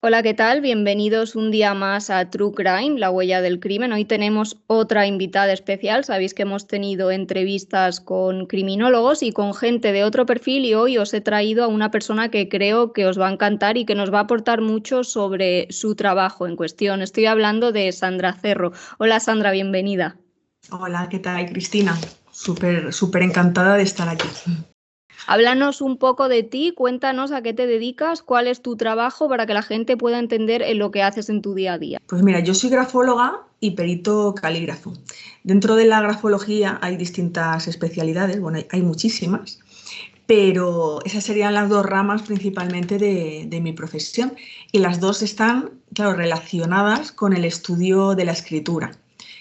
Hola, ¿qué tal? Bienvenidos un día más a True Crime, la huella del crimen. Hoy tenemos otra invitada especial. Sabéis que hemos tenido entrevistas con criminólogos y con gente de otro perfil y hoy os he traído a una persona que creo que os va a encantar y que nos va a aportar mucho sobre su trabajo en cuestión. Estoy hablando de Sandra Cerro. Hola Sandra, bienvenida. Hola, ¿qué tal, Cristina? Súper encantada de estar aquí. Háblanos un poco de ti, cuéntanos a qué te dedicas, cuál es tu trabajo para que la gente pueda entender en lo que haces en tu día a día. Pues mira, yo soy grafóloga y perito calígrafo. Dentro de la grafología hay distintas especialidades, bueno, hay muchísimas, pero esas serían las dos ramas principalmente de mi profesión y las dos están, claro, relacionadas con el estudio de la escritura.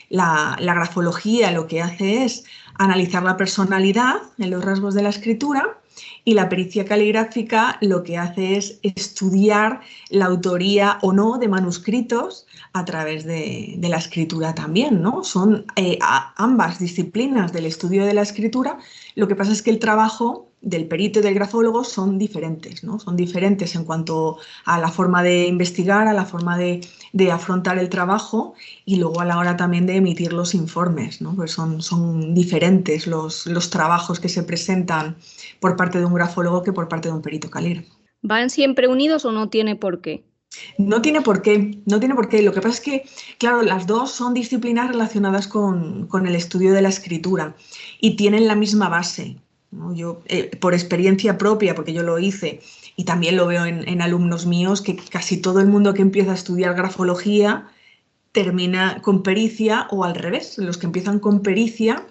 La grafología lo que hace es analizar la personalidad en los rasgos de la escritura y la pericia caligráfica lo que hace es estudiar la autoría o no de manuscritos a través de la escritura también, ¿no? Son ambas disciplinas del estudio de la escritura. Lo que pasa es que el trabajo del perito y del grafólogo son diferentes, ¿no? Son diferentes en cuanto a la forma de investigar, a la forma de afrontar el trabajo y luego a la hora también de emitir los informes, ¿no? Pues son diferentes los trabajos que se presentan por parte de un grafólogo que por parte de un perito calígrafo. ¿Van siempre unidos o no tiene por qué? No tiene por qué, no tiene por qué. Lo que pasa es que, claro, las dos son disciplinas relacionadas con el estudio de la escritura y tienen la misma base, ¿no? Yo, por experiencia propia, porque yo lo hice y también lo veo en alumnos míos, que casi todo el mundo que empieza a estudiar grafología termina con pericia o al revés, los que empiezan con pericia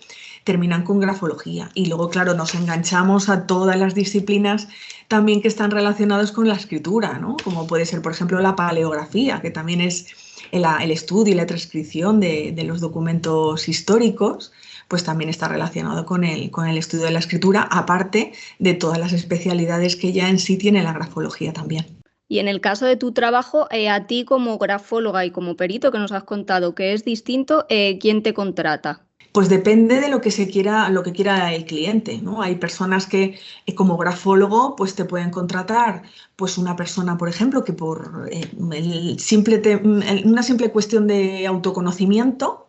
terminan con grafología. Y luego, claro, nos enganchamos a todas las disciplinas también que están relacionadas con la escritura, ¿no? Como puede ser, por ejemplo, la paleografía, que también es el estudio y la transcripción de los documentos históricos, pues también está relacionado con el estudio de la escritura, aparte de todas las especialidades que ya en sí tiene la grafología también. Y en el caso de tu trabajo, a ti como grafóloga y como perito que nos has contado que es distinto, ¿quién te contrata? Pues depende de lo que se quiera, lo que quiera el cliente, ¿no? Hay personas que como grafólogo pues te pueden contratar pues una persona, por ejemplo, que por una simple cuestión de autoconocimiento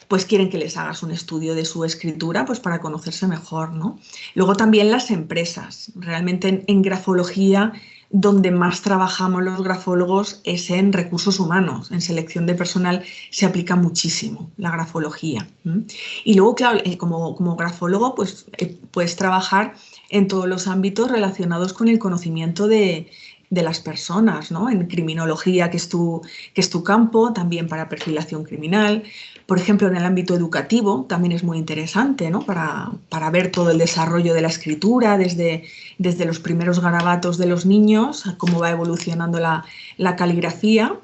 pues quieren que les hagas un estudio de su escritura pues para conocerse mejor, ¿no? Luego también las empresas. Realmente en grafología donde más trabajamos los grafólogos es en recursos humanos, en selección de personal se aplica muchísimo la grafología. ¿M? Y luego, claro, como grafólogo pues puedes trabajar en todos los ámbitos relacionados con el conocimiento de las personas, ¿no? En criminología, que es tu campo, también para perfilación criminal. Por ejemplo, en el ámbito educativo también es muy interesante, ¿no? Para ver todo el desarrollo de la escritura, desde los primeros garabatos de los niños, a cómo va evolucionando la caligrafía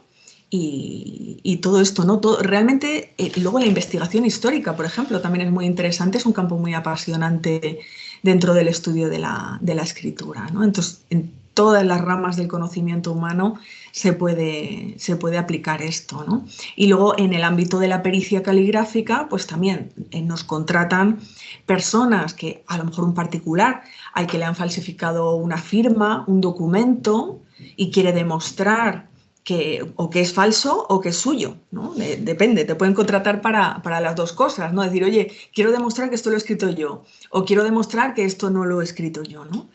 y todo esto, ¿no? Realmente, luego la investigación histórica, por ejemplo, también es muy interesante, es un campo muy apasionante dentro del estudio de la escritura, ¿no? Entonces, en todas las ramas del conocimiento humano se puede aplicar esto, ¿no? Y luego en el ámbito de la pericia caligráfica, pues también nos contratan personas que a lo mejor un particular al que le han falsificado una firma, un documento y quiere demostrar que o que es falso o que es suyo, ¿no? Depende, te pueden contratar para las dos cosas, ¿no? Decir, oye, quiero demostrar que esto lo he escrito yo o quiero demostrar que esto no lo he escrito yo, ¿no?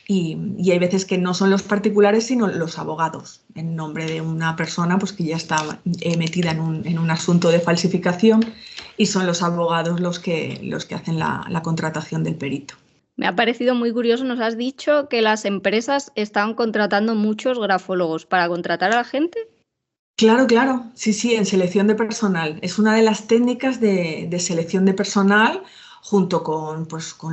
Y hay veces que no son los particulares, sino los abogados, en nombre de una persona pues, que ya está metida en un asunto de falsificación y son los abogados los que hacen la contratación del perito. Me ha parecido muy curioso, nos has dicho que las empresas están contratando muchos grafólogos para contratar a la gente. Claro, claro, sí, sí, en selección de personal. Es una de las técnicas de selección de personal junto con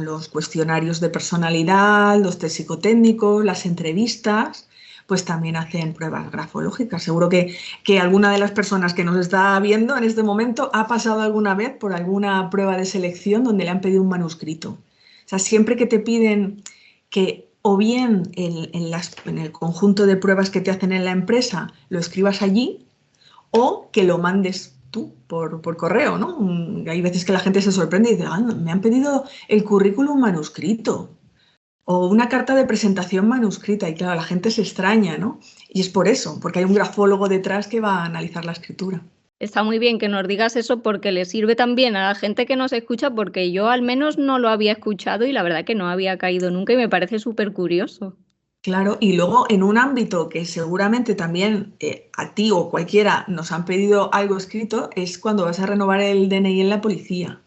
los cuestionarios de personalidad, los test psicotécnicos, las entrevistas, pues también hacen pruebas grafológicas. Seguro que alguna de las personas que nos está viendo en este momento ha pasado alguna vez por alguna prueba de selección donde le han pedido un manuscrito. O sea, siempre que te piden que o bien en el conjunto de pruebas que te hacen en la empresa lo escribas allí o que lo mandes tú por correo, ¿no? Hay veces que la gente se sorprende y dice, ah, me han pedido el currículum manuscrito. O una carta de presentación manuscrita y claro, la gente se extraña, ¿no? Y es por eso, porque hay un grafólogo detrás que va a analizar la escritura. Está muy bien que nos digas eso porque le sirve también a la gente que nos escucha, porque yo al menos no lo había escuchado y la verdad que no había caído nunca y me parece súper curioso. Claro, y luego en un ámbito que seguramente también a ti o cualquiera nos han pedido algo escrito, es cuando vas a renovar el DNI en la policía,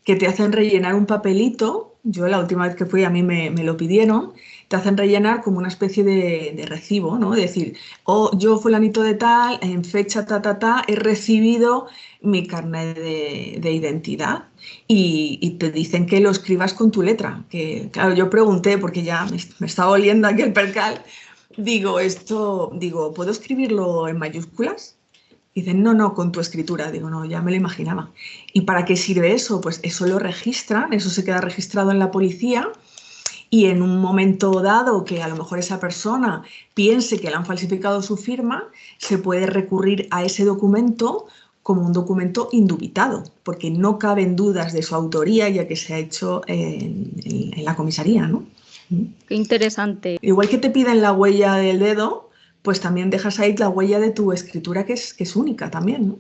que te hacen rellenar un papelito. Yo la última vez que fui a mí me lo pidieron, te hacen rellenar como una especie de recibo, ¿no? Es decir, oh, yo fulanito de tal, en fecha ta, he recibido mi carnet de identidad y te dicen que lo escribas con tu letra. Que claro, yo pregunté porque ya me estaba oliendo aquí el percal, digo, ¿puedo escribirlo en mayúsculas? Dicen, no, con tu escritura. Digo, no, ya me lo imaginaba. ¿Y para qué sirve eso? Pues eso lo registran, eso se queda registrado en la policía y en un momento dado que a lo mejor esa persona piense que le han falsificado su firma, se puede recurrir a ese documento como un documento indubitado, porque no caben dudas de su autoría ya que se ha hecho en la comisaría, ¿no? Qué interesante. Igual que te piden la huella del dedo, pues también dejas ahí la huella de tu escritura que es única también, ¿no?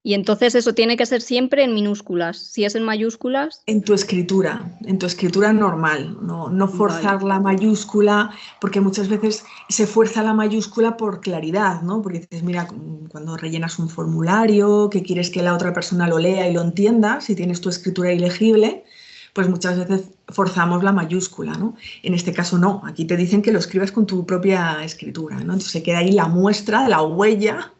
Y entonces eso tiene que ser siempre en minúsculas. Si es en mayúsculas. En tu escritura normal, no forzar Vale. la mayúscula, porque muchas veces se fuerza la mayúscula por claridad, ¿no? Porque dices, mira, cuando rellenas un formulario, que quieres que la otra persona lo lea y lo entienda, si tienes tu escritura ilegible, pues muchas veces forzamos la mayúscula, ¿no? En este caso no, aquí te dicen que lo escribas con tu propia escritura, ¿no? Entonces se queda ahí la muestra, la huella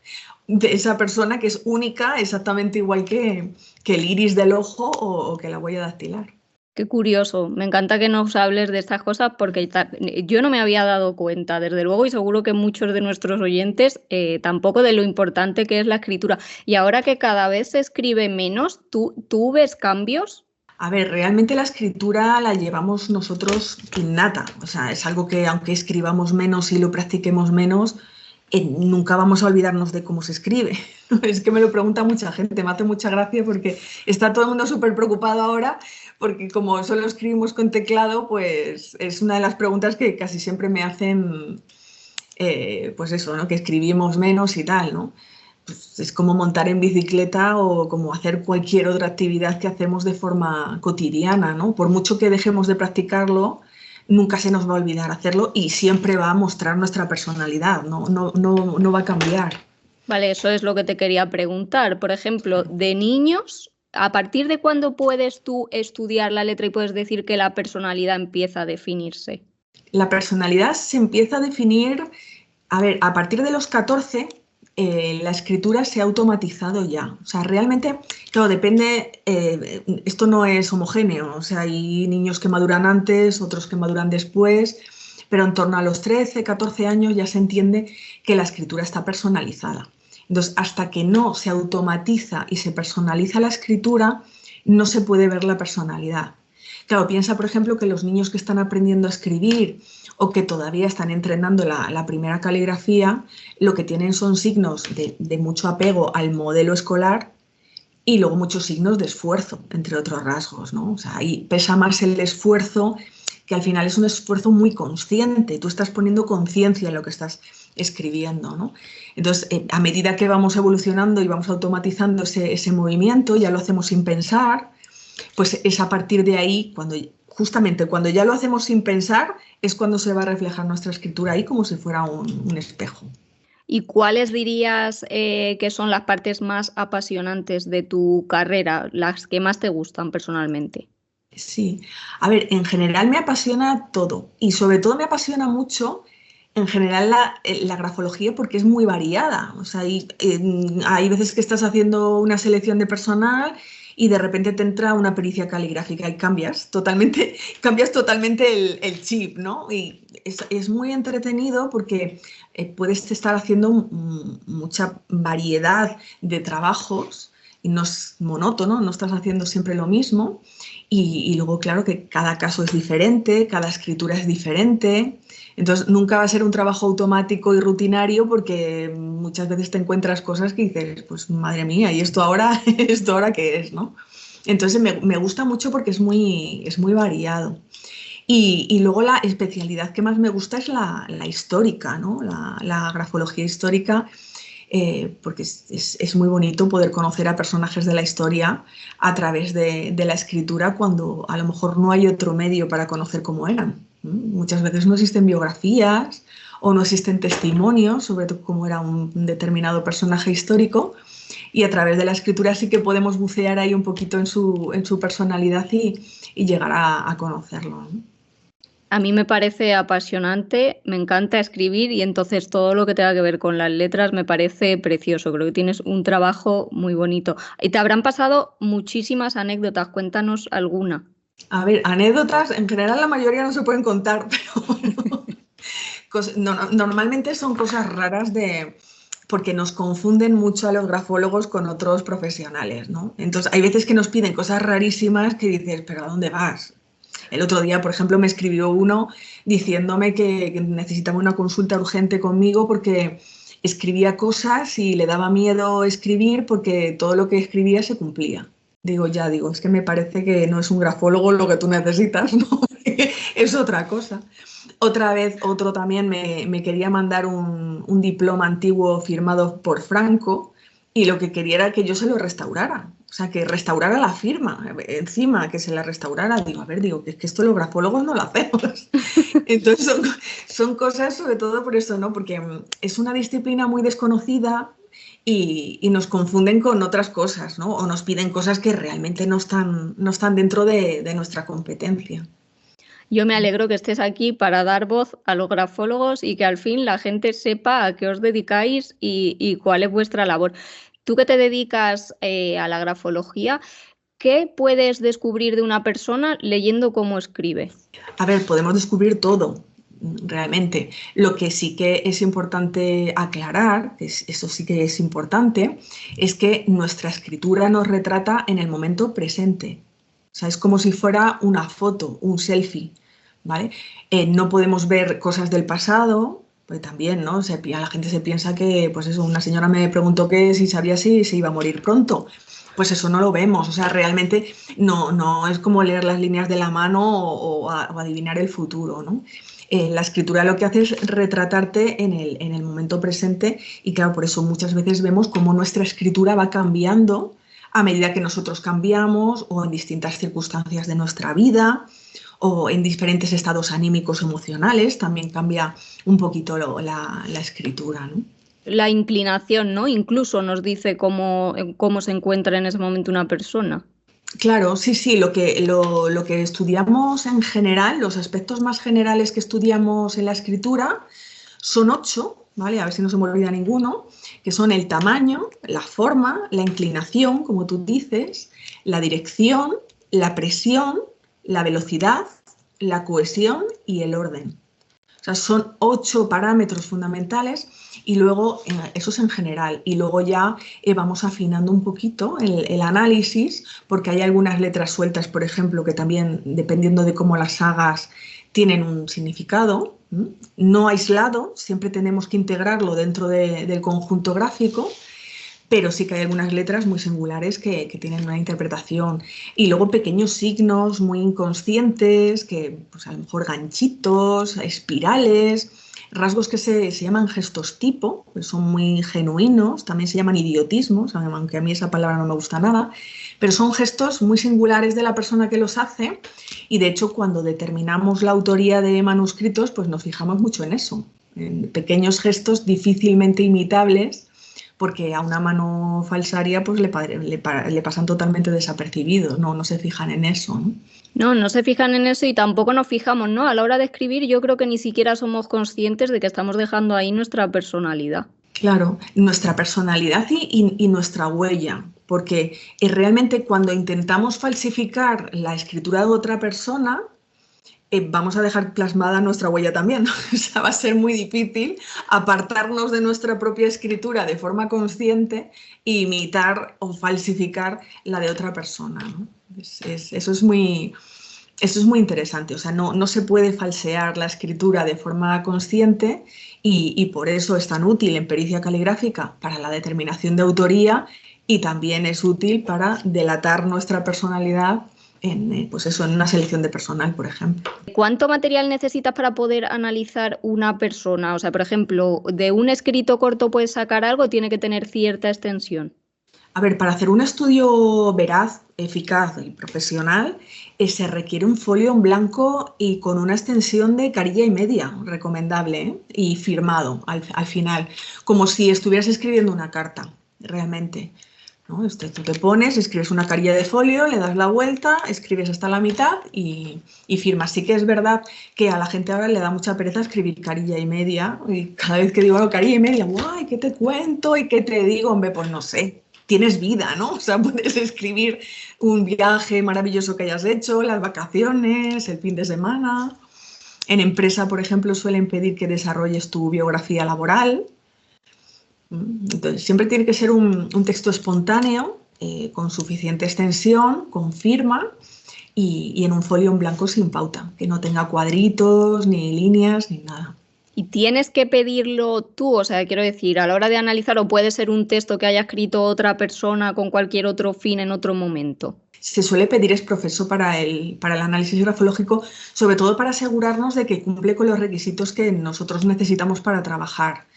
de esa persona que es única, exactamente igual que el iris del ojo o que la huella dactilar. Qué curioso, me encanta que nos hables de estas cosas porque yo no me había dado cuenta, desde luego, y seguro que muchos de nuestros oyentes tampoco, de lo importante que es la escritura. Y ahora que cada vez se escribe menos, ¿tú ves cambios? A ver, realmente la escritura la llevamos nosotros innata, o sea, es algo que aunque escribamos menos y lo practiquemos menos, nunca vamos a olvidarnos de cómo se escribe. Es que me lo pregunta mucha gente, me hace mucha gracia porque está todo el mundo súper preocupado ahora, porque como solo escribimos con teclado, pues es una de las preguntas que casi siempre me hacen, pues eso, ¿no? Que escribimos menos y tal, ¿no? Pues es como montar en bicicleta o como hacer cualquier otra actividad que hacemos de forma cotidiana, ¿no? Por mucho que dejemos de practicarlo, nunca se nos va a olvidar hacerlo y siempre va a mostrar nuestra personalidad, no va a cambiar. Vale, eso es lo que te quería preguntar. Por ejemplo, de niños, ¿a partir de cuándo puedes tú estudiar la letra y puedes decir que la personalidad empieza a definirse? La personalidad se empieza a definir, a ver, a partir de los 14, la escritura se ha automatizado ya. O sea, realmente, claro, depende, esto no es homogéneo, o sea, hay niños que maduran antes, otros que maduran después, pero en torno a los 13, 14 años ya se entiende que la escritura está personalizada. Entonces, hasta que no se automatiza y se personaliza la escritura, no se puede ver la personalidad. Claro, piensa, por ejemplo, que los niños que están aprendiendo a escribir o que todavía están entrenando la primera caligrafía, lo que tienen son signos de mucho apego al modelo escolar y luego muchos signos de esfuerzo, entre otros rasgos, ¿no? O sea, ahí pesa más el esfuerzo, que al final es un esfuerzo muy consciente. Tú estás poniendo conciencia en lo que estás escribiendo, ¿no? Entonces, a medida que vamos evolucionando y vamos automatizando ese movimiento, ya lo hacemos sin pensar, pues es a partir de ahí, justamente cuando ya lo hacemos sin pensar, es cuando se va a reflejar nuestra escritura ahí como si fuera un espejo. ¿Y cuáles dirías que son las partes más apasionantes de tu carrera, las que más te gustan personalmente? Sí, a ver, en general me apasiona todo y sobre todo me apasiona mucho en general la grafología porque es muy variada. O sea, hay veces que estás haciendo una selección de personal y de repente te entra una pericia caligráfica y cambias totalmente el chip, ¿no? Y es muy entretenido porque puedes estar haciendo mucha variedad de trabajos y no es monótono, no estás haciendo siempre lo mismo. Y luego, claro, que cada caso es diferente, cada escritura es diferente. Entonces, nunca va a ser un trabajo automático y rutinario porque muchas veces te encuentras cosas que dices, pues madre mía, ¿y esto ahora, esto ahora qué es, ¿no? Entonces, me gusta mucho porque es muy variado. Y luego la especialidad que más me gusta es la histórica, ¿no? La grafología histórica, porque es muy bonito poder conocer a personajes de la historia a través de la escritura cuando a lo mejor no hay otro medio para conocer cómo eran. Muchas veces no existen biografías o no existen testimonios sobre cómo era un determinado personaje histórico, y a través de la escritura sí que podemos bucear ahí un poquito en su personalidad y llegar a conocerlo, ¿no? A mí me parece apasionante, me encanta escribir y entonces todo lo que tenga que ver con las letras me parece precioso. Creo que tienes un trabajo muy bonito. Y te habrán pasado muchísimas anécdotas, cuéntanos alguna. A ver, anécdotas, en general la mayoría no se pueden contar, pero bueno, normalmente son cosas raras porque nos confunden mucho a los grafólogos con otros profesionales, ¿no? Entonces hay veces que nos piden cosas rarísimas que dices, pero ¿a dónde vas? El otro día, por ejemplo, me escribió uno diciéndome que necesitaba una consulta urgente conmigo porque escribía cosas y le daba miedo escribir porque todo lo que escribía se cumplía. Digo, es que me parece que no es un grafólogo lo que tú necesitas, ¿no? Es otra cosa. Otra vez, otro también me quería mandar un diploma antiguo firmado por Franco y lo que quería era que yo se lo restaurara. O sea, que restaurara la firma, encima que se la restaurara. Digo, a ver, que es que esto los grafólogos no lo hacemos. Entonces son cosas sobre todo por eso, ¿no? Porque es una disciplina muy desconocida y nos confunden con otras cosas, ¿no? O nos piden cosas que realmente no están dentro de nuestra competencia. Yo me alegro que estés aquí para dar voz a los grafólogos y que al fin la gente sepa a qué os dedicáis y cuál es vuestra labor. Tú que te dedicas a la grafología, ¿qué puedes descubrir de una persona leyendo cómo escribe? A ver, podemos descubrir todo, realmente. Lo que sí que es importante aclarar, eso sí que es importante, es que nuestra escritura nos retrata en el momento presente. O sea, es como si fuera una foto, un selfie, ¿vale? No podemos ver cosas del pasado, pues también, ¿no? La gente se piensa que, pues eso, una señora me preguntó que si sabía si se iba a morir pronto. Pues eso no lo vemos, o sea, realmente no es como leer las líneas de la mano o adivinar el futuro, ¿no? La escritura lo que hace es retratarte en el momento presente y claro, por eso muchas veces vemos cómo nuestra escritura va cambiando a medida que nosotros cambiamos o en distintas circunstancias de nuestra vida o en diferentes estados anímicos emocionales, también cambia un poquito la escritura, ¿no? La inclinación, ¿no? Incluso nos dice cómo se encuentra en ese momento una persona. Claro, sí, lo que estudiamos en general, los aspectos más generales que estudiamos en la escritura son 8, ¿vale? A ver si no se me olvida ninguno, que son el tamaño, la forma, la inclinación, como tú dices, la dirección, la presión, la velocidad, la cohesión y el orden. O sea, son 8 parámetros fundamentales y luego, eso es en general, y luego ya vamos afinando un poquito el análisis, porque hay algunas letras sueltas, por ejemplo, que también, dependiendo de cómo las hagas, tienen un significado, no aislado, siempre tenemos que integrarlo dentro del conjunto gráfico, pero sí que hay algunas letras muy singulares que tienen una interpretación. Y luego pequeños signos muy inconscientes, que pues a lo mejor ganchitos, espirales, rasgos que se llaman gestos tipo, que son muy genuinos, también se llaman idiotismos, aunque a mí esa palabra no me gusta nada, pero son gestos muy singulares de la persona que los hace y de hecho cuando determinamos la autoría de manuscritos pues nos fijamos mucho en eso, en pequeños gestos difícilmente imitables porque a una mano falsaria pues le pasan totalmente desapercibidos, no se fijan en eso, ¿no? No se fijan en eso y tampoco nos fijamos, ¿no? A la hora de escribir yo creo que ni siquiera somos conscientes de que estamos dejando ahí nuestra personalidad. Claro, nuestra personalidad y nuestra huella, porque realmente cuando intentamos falsificar la escritura de otra persona, vamos a dejar plasmada nuestra huella también. O sea, va a ser muy difícil apartarnos de nuestra propia escritura de forma consciente e imitar o falsificar la de otra persona, ¿no? Eso es muy interesante. O sea, no se puede falsear la escritura de forma consciente y por eso es tan útil en pericia caligráfica para la determinación de autoría y también es útil para delatar nuestra personalidad pues eso, en una selección de personal, por ejemplo. ¿Cuánto material necesitas para poder analizar una persona? O sea, por ejemplo, ¿de un escrito corto puedes sacar algo? ¿Tiene que tener cierta extensión? A ver, para hacer un estudio veraz, eficaz y profesional, se requiere un folio en blanco y con una extensión de carilla y media, recomendable, ¿eh? Y firmado al final, como si estuvieras escribiendo una carta, realmente, ¿no? Tú te pones, escribes una carilla de folio, le das la vuelta, escribes hasta la mitad y firmas. Sí que es verdad que a la gente ahora le da mucha pereza escribir carilla y media, y cada vez que digo algo, carilla y media, ¡guay! ¿Qué te cuento y qué te digo? Hombre, pues no sé. Tienes vida, ¿no? O sea, puedes escribir un viaje maravilloso que hayas hecho, las vacaciones, el fin de semana. En empresa, por ejemplo, suelen pedir que desarrolles tu biografía laboral. Entonces, siempre tiene que ser un texto espontáneo, con suficiente extensión, con firma y en un folio en blanco sin pauta, que no tenga cuadritos, ni líneas, ni nada. ¿Y tienes que pedirlo tú? O sea, quiero decir, a la hora de analizar, o puede ser un texto que haya escrito otra persona con cualquier otro fin en otro momento. Se suele pedir ex professo para el análisis grafológico, sobre todo para asegurarnos de que cumple con los requisitos que nosotros necesitamos para trabajar.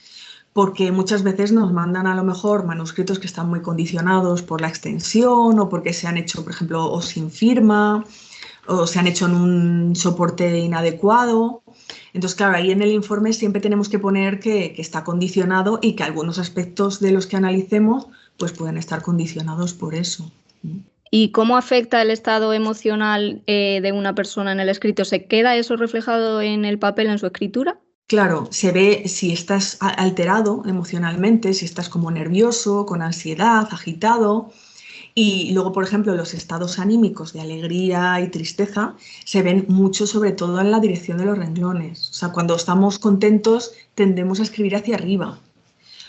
Porque muchas veces nos mandan a lo mejor manuscritos que están muy condicionados por la extensión o porque se han hecho, por ejemplo, o sin firma o se han hecho en un soporte inadecuado. Entonces, claro, ahí en el informe siempre tenemos que poner que está condicionado y que algunos aspectos de los que analicemos pues pueden estar condicionados por eso. ¿Y cómo afecta el estado emocional de una persona en el escrito? ¿Se queda eso reflejado en el papel, en su escritura? Claro, se ve si estás alterado emocionalmente, si estás como nervioso, con ansiedad, agitado. Y luego, por ejemplo, los estados anímicos de alegría y tristeza se ven mucho, sobre todo en la dirección de los renglones. O sea, cuando estamos contentos tendemos a escribir hacia arriba.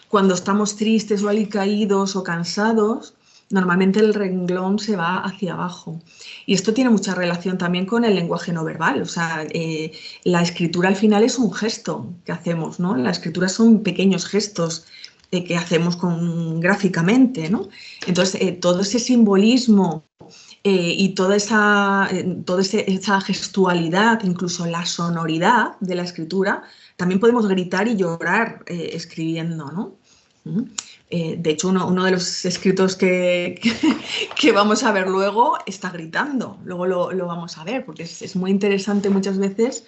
Cuando estamos tristes o alicaídos o cansados, normalmente el renglón se va hacia abajo. Y esto tiene mucha relación también con el lenguaje no verbal. O sea, la escritura al final es un gesto que hacemos, ¿no? La escritura son pequeños gestos que hacemos gráficamente, ¿no? Entonces, todo ese simbolismo y toda esa gestualidad, incluso la sonoridad de la escritura, también podemos gritar y llorar escribiendo, ¿no? De hecho, uno de los escritos que vamos a ver luego está gritando, luego lo vamos a ver, porque es muy interesante muchas veces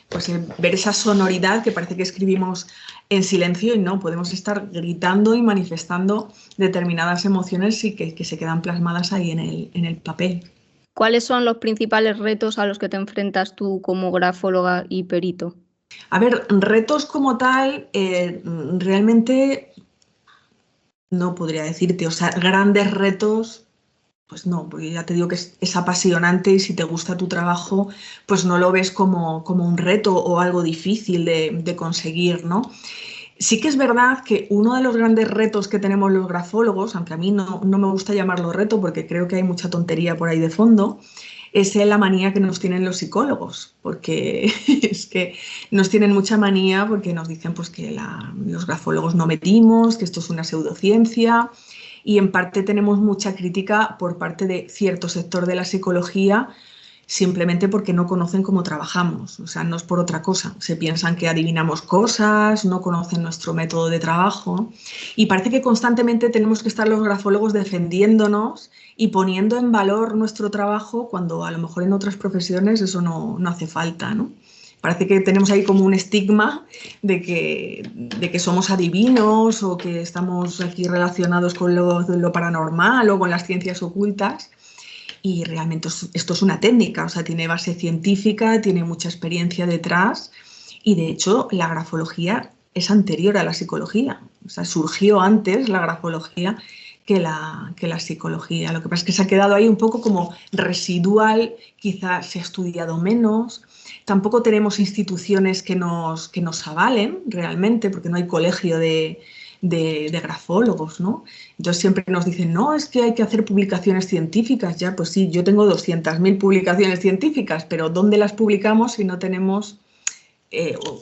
pues, ver esa sonoridad que parece que escribimos en silencio y no, podemos estar gritando y manifestando determinadas emociones y que se quedan plasmadas ahí en el papel. ¿Cuáles son los principales retos a los que te enfrentas tú como grafóloga y perito? A ver, retos como tal, realmente no podría decirte, o sea, grandes retos, pues no, porque ya te digo que es apasionante y si te gusta tu trabajo, pues no lo ves como un reto o algo difícil de conseguir, ¿no? Sí que es verdad que uno de los grandes retos que tenemos los grafólogos, aunque a mí no me gusta llamarlo reto porque creo que hay mucha tontería por ahí de fondo, es la manía que nos tienen los psicólogos, porque es que nos tienen mucha manía porque nos dicen pues, que los grafólogos no medimos, que esto es una pseudociencia y en parte tenemos mucha crítica por parte de cierto sector de la psicología simplemente porque no conocen cómo trabajamos, o sea, no es por otra cosa. Se piensan que adivinamos cosas, no conocen nuestro método de trabajo y parece que constantemente tenemos que estar los grafólogos defendiéndonos y poniendo en valor nuestro trabajo cuando a lo mejor en otras profesiones eso no hace falta, ¿no? Parece que tenemos ahí como un estigma de que somos adivinos o que estamos aquí relacionados con lo paranormal o con las ciencias ocultas. Y realmente esto es una técnica, o sea, tiene base científica, tiene mucha experiencia detrás y de hecho la grafología es anterior a la psicología, o sea, surgió antes la grafología que la psicología. Lo que pasa es que se ha quedado ahí un poco como residual, quizás se ha estudiado menos, tampoco tenemos instituciones que nos avalen realmente, porque no hay colegio de grafólogos, ¿no? Entonces siempre nos dicen, no, es que hay que hacer publicaciones científicas. Ya, pues sí, yo tengo 200.000 publicaciones científicas, pero ¿dónde las publicamos si no tenemos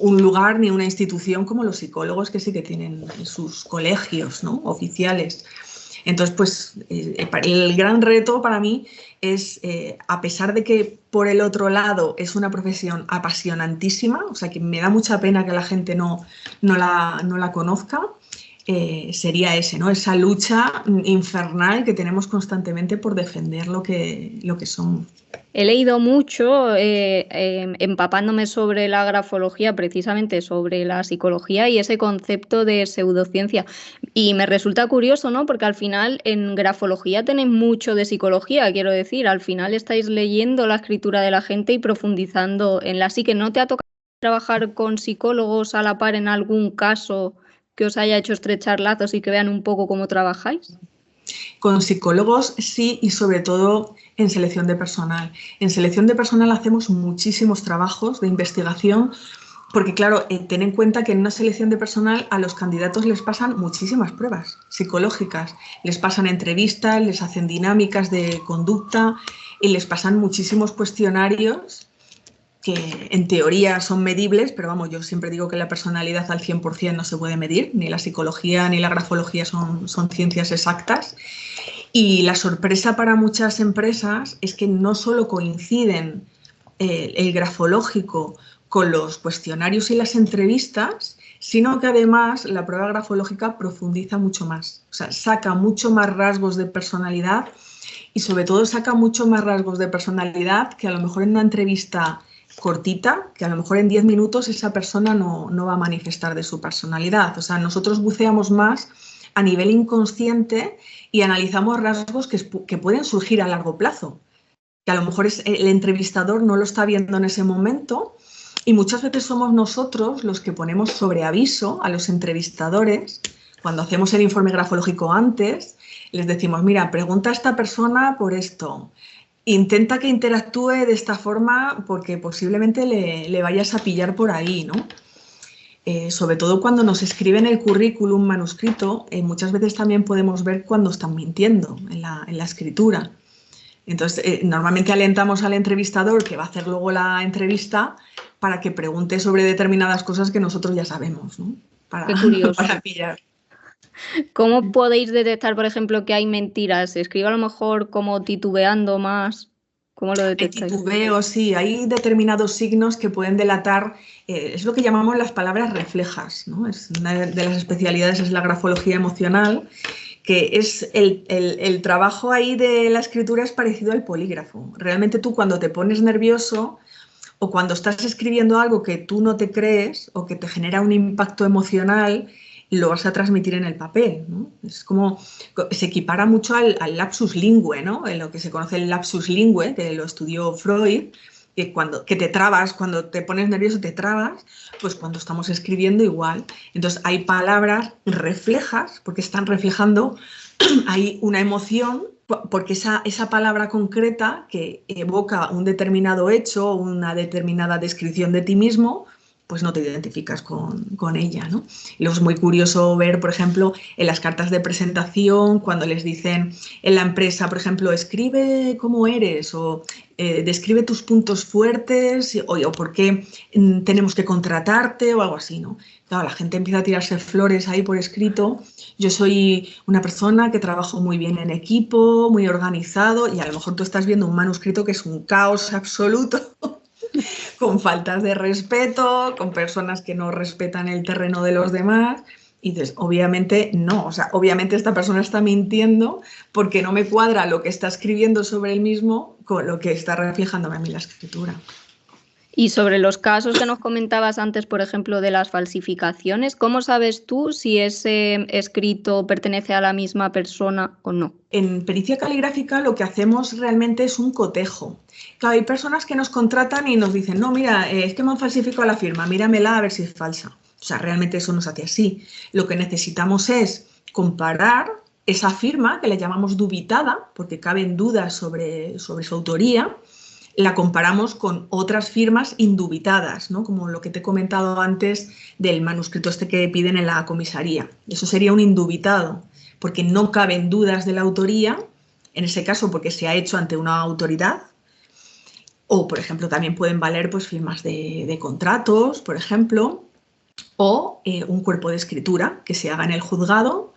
un lugar ni una institución como los psicólogos que sí que tienen sus colegios, ¿no? Oficiales? Entonces, pues el gran reto para mí es, a pesar de que por el otro lado es una profesión apasionantísima, o sea que me da mucha pena que la gente no la conozca, sería ese, ¿no? Esa lucha infernal que tenemos constantemente por defender lo que somos. He leído mucho empapándome sobre la grafología, precisamente sobre la psicología y ese concepto de pseudociencia. Y me resulta curioso, ¿no? Porque al final en grafología tenéis mucho de psicología, quiero decir. Al final estáis leyendo la escritura de la gente y profundizando en la psique. ¿No te ha tocado trabajar con psicólogos a la par en algún caso que os haya hecho estrechar lazos y que vean un poco cómo trabajáis? Con psicólogos sí, y sobre todo en selección de personal. En selección de personal hacemos muchísimos trabajos de investigación porque, claro, ten en cuenta que en una selección de personal a los candidatos les pasan muchísimas pruebas psicológicas, les pasan entrevistas, les hacen dinámicas de conducta y les pasan muchísimos cuestionarios que en teoría son medibles, pero vamos, yo siempre digo que la personalidad al 100% no se puede medir, ni la psicología ni la grafología son ciencias exactas. Y la sorpresa para muchas empresas es que no solo coinciden el grafológico con los cuestionarios y las entrevistas, sino que además la prueba grafológica profundiza mucho más, o sea, saca mucho más rasgos de personalidad y sobre todo saca mucho más rasgos de personalidad que a lo mejor en una entrevista cortita, que a lo mejor en 10 minutos esa persona no va a manifestar de su personalidad. O sea, nosotros buceamos más a nivel inconsciente y analizamos rasgos que pueden surgir a largo plazo, que a lo mejor el entrevistador no lo está viendo en ese momento y muchas veces somos nosotros los que ponemos sobre aviso a los entrevistadores. Cuando hacemos el informe grafológico antes, les decimos, mira, pregunta a esta persona por esto, intenta que interactúe de esta forma porque posiblemente le vayas a pillar por ahí, ¿no? Sobre todo cuando nos escriben el currículum manuscrito, muchas veces también podemos ver cuando están mintiendo en la escritura. Entonces, normalmente alentamos al entrevistador que va a hacer luego la entrevista para que pregunte sobre determinadas cosas que nosotros ya sabemos, ¿no? Qué curioso. Para pillar. ¿Cómo podéis detectar, por ejemplo, que hay mentiras? ¿Se escribe a lo mejor como titubeando más? ¿Cómo lo Hay detectáis? titubeo, sí, hay determinados signos que pueden delatar, es lo que llamamos las palabras reflejas, ¿no? Es una de las especialidades es la grafología emocional, que es el trabajo ahí de la escritura es parecido al polígrafo. Realmente tú cuando te pones nervioso o cuando estás escribiendo algo que tú no te crees o que te genera un impacto emocional, lo vas a transmitir en el papel, ¿no? Es como, se equipara mucho al lapsus lingue, ¿no? En lo que se conoce el lapsus lingue, que lo estudió Freud, que te trabas, cuando te pones nervioso te trabas, pues cuando estamos escribiendo igual. Entonces hay palabras reflejas, porque están reflejando, hay una emoción, porque esa palabra concreta que evoca un determinado hecho, una determinada descripción de ti mismo, pues no te identificas con ella, ¿no? Y luego es muy curioso ver, por ejemplo, en las cartas de presentación, cuando les dicen en la empresa, por ejemplo, escribe cómo eres o describe tus puntos fuertes o por qué tenemos que contratarte o algo así, ¿no? Claro, la gente empieza a tirarse flores ahí por escrito. Yo soy una persona que trabajo muy bien en equipo, muy organizado y a lo mejor tú estás viendo un manuscrito que es un caos absoluto. Con faltas de respeto, con personas que no respetan el terreno de los demás. Y dices, obviamente no, o sea, obviamente esta persona está mintiendo porque no me cuadra lo que está escribiendo sobre él mismo con lo que está reflejándome a mí la escritura. Y sobre los casos que nos comentabas antes, por ejemplo, de las falsificaciones, ¿cómo sabes tú si ese escrito pertenece a la misma persona o no? En pericia caligráfica lo que hacemos realmente es un cotejo. Claro, hay personas que nos contratan y nos dicen, no, mira, es que me han falsificado la firma, míramela a ver si es falsa. O sea, realmente eso no se hace así. Lo que necesitamos es comparar esa firma, que le llamamos dubitada, porque caben dudas sobre su autoría, la comparamos con otras firmas indubitadas, ¿no? Como lo que te he comentado antes del manuscrito este que piden en la comisaría. Eso sería un indubitado, porque no caben dudas de la autoría, en ese caso porque se ha hecho ante una autoridad, o por ejemplo también pueden valer pues, firmas de contratos, por ejemplo, o un cuerpo de escritura que se haga en el juzgado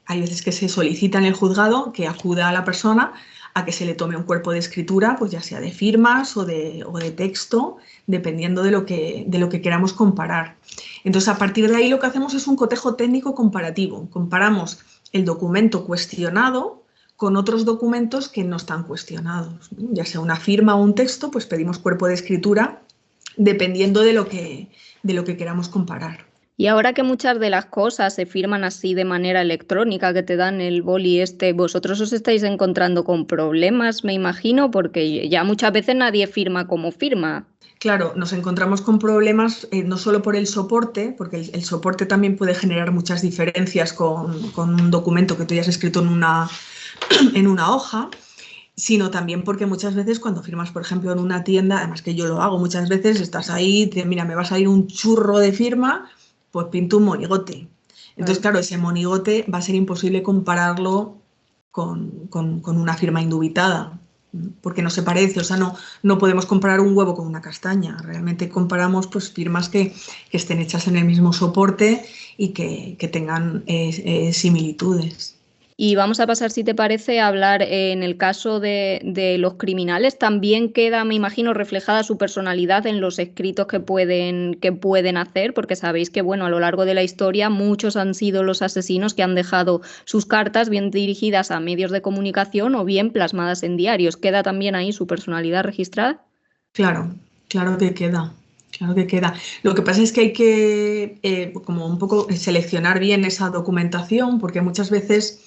hay veces que se solicita en el juzgado que acuda a la persona a que se le tome un cuerpo de escritura, pues ya sea de firmas o de texto, dependiendo de lo que queramos comparar. Entonces, a partir de ahí lo que hacemos es un cotejo técnico comparativo. Comparamos el documento cuestionado con otros documentos que no están cuestionados, ¿no? Ya sea una firma o un texto, pues pedimos cuerpo de escritura dependiendo de lo que queramos comparar. Y ahora que muchas de las cosas se firman así de manera electrónica, que te dan el boli vosotros os estáis encontrando con problemas, me imagino, porque ya muchas veces nadie firma como firma. Claro, nos encontramos con problemas no solo por el soporte, porque el soporte también puede generar muchas diferencias con un documento que tú hayas escrito en una hoja, sino también porque muchas veces cuando firmas, por ejemplo, en una tienda, además que yo lo hago muchas veces, estás ahí, mira, me va a salir un churro de firma, pues pinto un monigote. Entonces, claro, ese monigote va a ser imposible compararlo con una firma indubitada, porque no se parece, o sea, no podemos comparar un huevo con una castaña. Realmente comparamos pues, firmas que estén hechas en el mismo soporte y que tengan similitudes. Y vamos a pasar, si te parece, a hablar en el caso de los criminales. También queda, me imagino, reflejada su personalidad en los escritos que pueden hacer, porque sabéis que, bueno, a lo largo de la historia muchos han sido los asesinos que han dejado sus cartas bien dirigidas a medios de comunicación o bien plasmadas en diarios. ¿Queda también ahí su personalidad registrada? Claro, claro que queda. Claro que queda. Lo que pasa es que hay que como un poco seleccionar bien esa documentación, porque muchas veces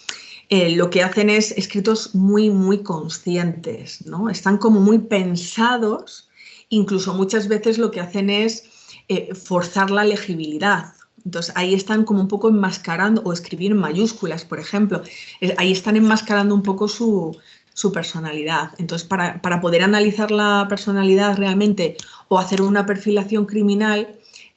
lo que hacen es escritos muy, muy conscientes, ¿no? Están como muy pensados, incluso muchas veces lo que hacen es forzar la legibilidad. Entonces ahí están como un poco enmascarando, o escribir en mayúsculas, por ejemplo, ahí están enmascarando un poco su personalidad. Entonces, para poder analizar la personalidad realmente o hacer una perfilación criminal,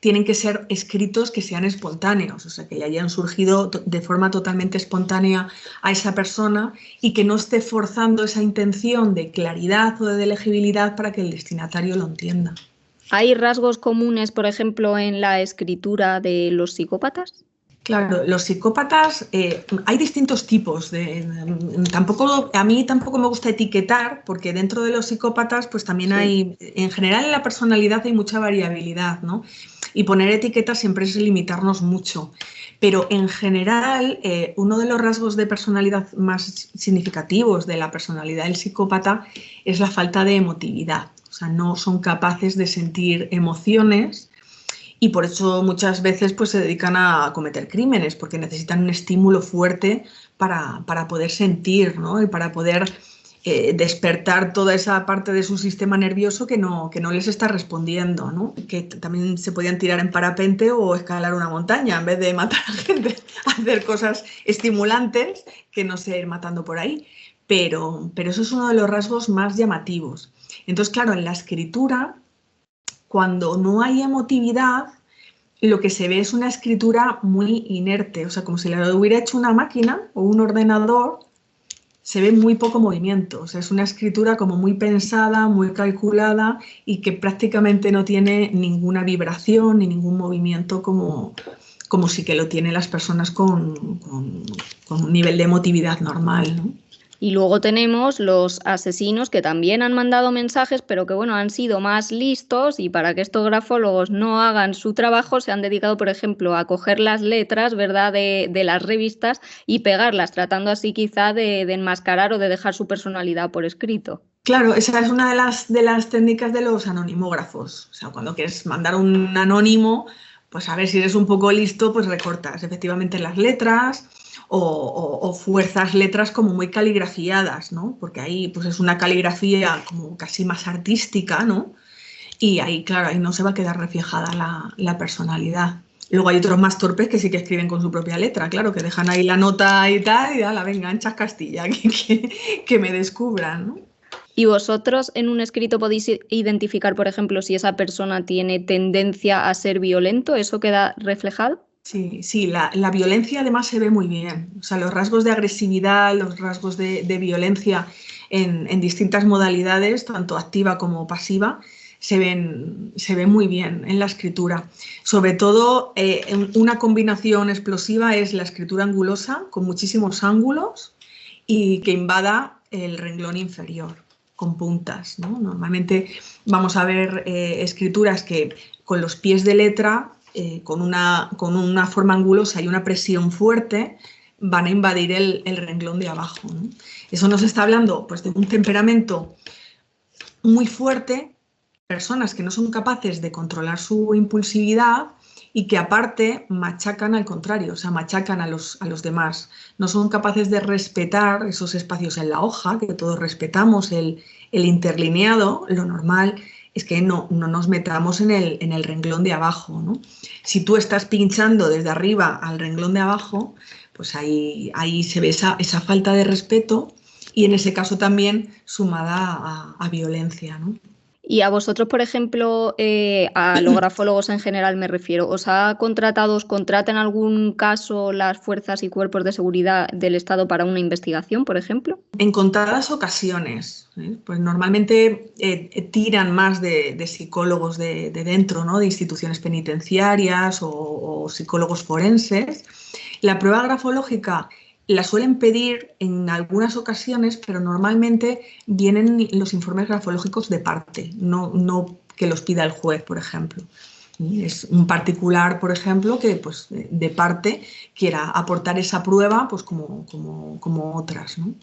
tienen que ser escritos que sean espontáneos, o sea, que hayan surgido de forma totalmente espontánea a esa persona y que no esté forzando esa intención de claridad o de legibilidad para que el destinatario lo entienda. ¿Hay rasgos comunes, por ejemplo, en la escritura de los psicópatas? Claro, los psicópatas, hay distintos tipos. A mí tampoco me gusta etiquetar, porque dentro de los psicópatas pues también hay, en general en la personalidad hay mucha variabilidad, ¿no? Y poner etiquetas siempre es limitarnos mucho. Pero en general, uno de los rasgos de personalidad más significativos de la personalidad del psicópata es la falta de emotividad. O sea, no son capaces de sentir emociones. Y por eso muchas veces pues, se dedican a cometer crímenes, porque necesitan un estímulo fuerte para poder sentir, ¿no? Y para poder despertar toda esa parte de su sistema nervioso que no les está respondiendo, ¿no? Que también se podían tirar en parapente o escalar una montaña en vez de matar a gente, hacer cosas estimulantes que no sé ir matando por ahí. Pero eso es uno de los rasgos más llamativos. Entonces, claro, en la escritura, cuando no hay emotividad, lo que se ve es una escritura muy inerte, o sea, como si la hubiera hecho una máquina o un ordenador, se ve muy poco movimiento, o sea, es una escritura como muy pensada, muy calculada y que prácticamente no tiene ninguna vibración ni ningún movimiento como sí que lo tienen las personas con un nivel de emotividad normal, ¿no? Y luego tenemos los asesinos que también han mandado mensajes, pero que bueno, han sido más listos y para que estos grafólogos no hagan su trabajo, se han dedicado, por ejemplo, a coger las letras, ¿verdad?, de las revistas y pegarlas, tratando así quizá de enmascarar o de dejar su personalidad por escrito. Claro, esa es una de las técnicas de los anonimógrafos. O sea, cuando quieres mandar un anónimo, pues a ver si eres un poco listo, pues recortas efectivamente las letras o fuerzas letras como muy caligrafiadas, ¿no? Porque ahí pues es una caligrafía como casi más artística, ¿no? Y ahí, claro, ahí no se va a quedar reflejada la personalidad. Luego hay otros más torpes que sí que escriben con su propia letra, claro, que dejan ahí la nota y tal, y la venga, anchas Castilla, que me descubran, ¿no? ¿Y vosotros en un escrito podéis identificar, por ejemplo, si esa persona tiene tendencia a ser violento? ¿Eso queda reflejado? Sí, la violencia además se ve muy bien. O sea, los rasgos de agresividad, los rasgos de violencia en distintas modalidades, tanto activa como pasiva, se ven muy bien en la escritura. Sobre todo, una combinación explosiva es la escritura angulosa, con muchísimos ángulos y que invada el renglón inferior, con puntas, ¿no? Normalmente vamos a ver escrituras que con los pies de letra, con una forma angulosa y una presión fuerte, van a invadir el renglón de abajo, ¿no? Eso nos está hablando, pues, de un temperamento muy fuerte, personas que no son capaces de controlar su impulsividad y que aparte machacan al contrario, o sea, machacan a los demás. No son capaces de respetar esos espacios en la hoja, que todos respetamos el interlineado. Lo normal es que no nos metamos en el renglón de abajo, ¿no? Si tú estás pinchando desde arriba al renglón de abajo, pues ahí se ve esa falta de respeto y en ese caso también sumada a violencia, ¿no? Y a vosotros, por ejemplo, a los grafólogos en general me refiero, ¿os contrata en algún caso las fuerzas y cuerpos de seguridad del Estado para una investigación, por ejemplo? En contadas ocasiones, pues normalmente tiran más de psicólogos de dentro, ¿no? De instituciones penitenciarias o psicólogos forenses. La prueba grafológica la suelen pedir en algunas ocasiones, pero normalmente vienen los informes grafológicos de parte, no que los pida el juez, por ejemplo. Es un particular, por ejemplo, que pues, de parte quiera aportar esa prueba pues, como otras, ¿no?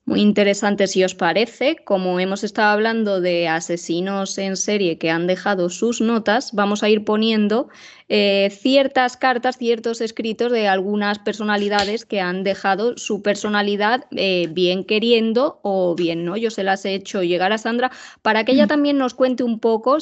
Muy interesante, si os parece. Como hemos estado hablando de asesinos en serie que han dejado sus notas, vamos a ir poniendo ciertas cartas, ciertos escritos de algunas personalidades que han dejado su personalidad bien queriendo o bien no. Yo se las he hecho llegar a Sandra para que ella también nos cuente un poco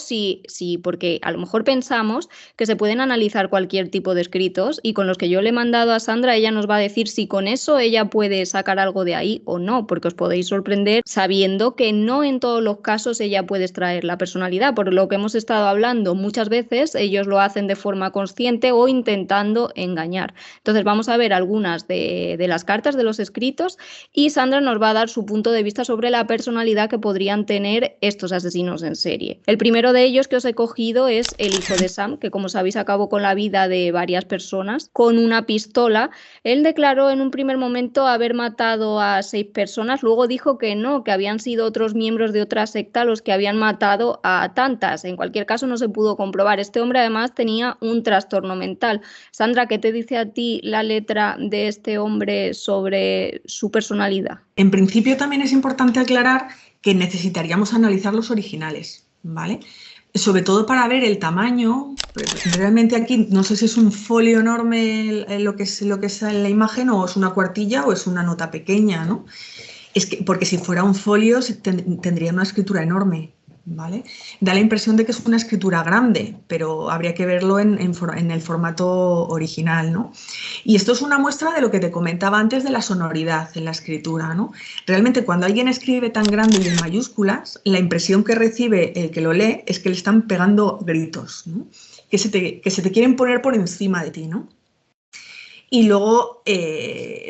porque a lo mejor pensamos que se pueden analizar cualquier tipo de escritos y con los que yo le he mandado a Sandra ella nos va a decir si con eso ella puede sacar algo de ahí o no, porque os podéis sorprender sabiendo que no en todos los casos ella puede extraer la personalidad. Por lo que hemos estado hablando, muchas veces ellos lo hacen de forma consciente o intentando engañar. Entonces vamos a ver algunas de las cartas de los escritos y Sandra nos va a dar su punto de vista sobre la personalidad que podrían tener estos asesinos en serie. El primero de ellos que os he cogido es el hijo de Sam, que como sabéis acabó con la vida de varias personas con una pistola. Él declaró en un primer momento haber matado a 6 personas, luego dijo que no, que habían sido otros miembros de otra secta los que habían matado a tantas. En cualquier caso no se pudo comprobar. Este hombre además tenía un trastorno mental. Sandra, ¿qué te dice a ti la letra de este hombre sobre su personalidad? En principio también es importante aclarar que necesitaríamos analizar los originales, ¿vale? Sobre todo para ver el tamaño. Realmente aquí no sé si es un folio enorme lo que es en la imagen o es una cuartilla o es una nota pequeña, ¿no? Porque si fuera un folio tendría una escritura enorme, ¿vale? Da la impresión de que es una escritura grande, pero habría que verlo en el formato original, ¿no? Y esto es una muestra de lo que te comentaba antes de la sonoridad en la escritura, ¿no? Realmente cuando alguien escribe tan grande y en mayúsculas, la impresión que recibe el que lo lee es que le están pegando gritos, ¿no? Que se te quieren poner por encima de ti, ¿no? Y luego,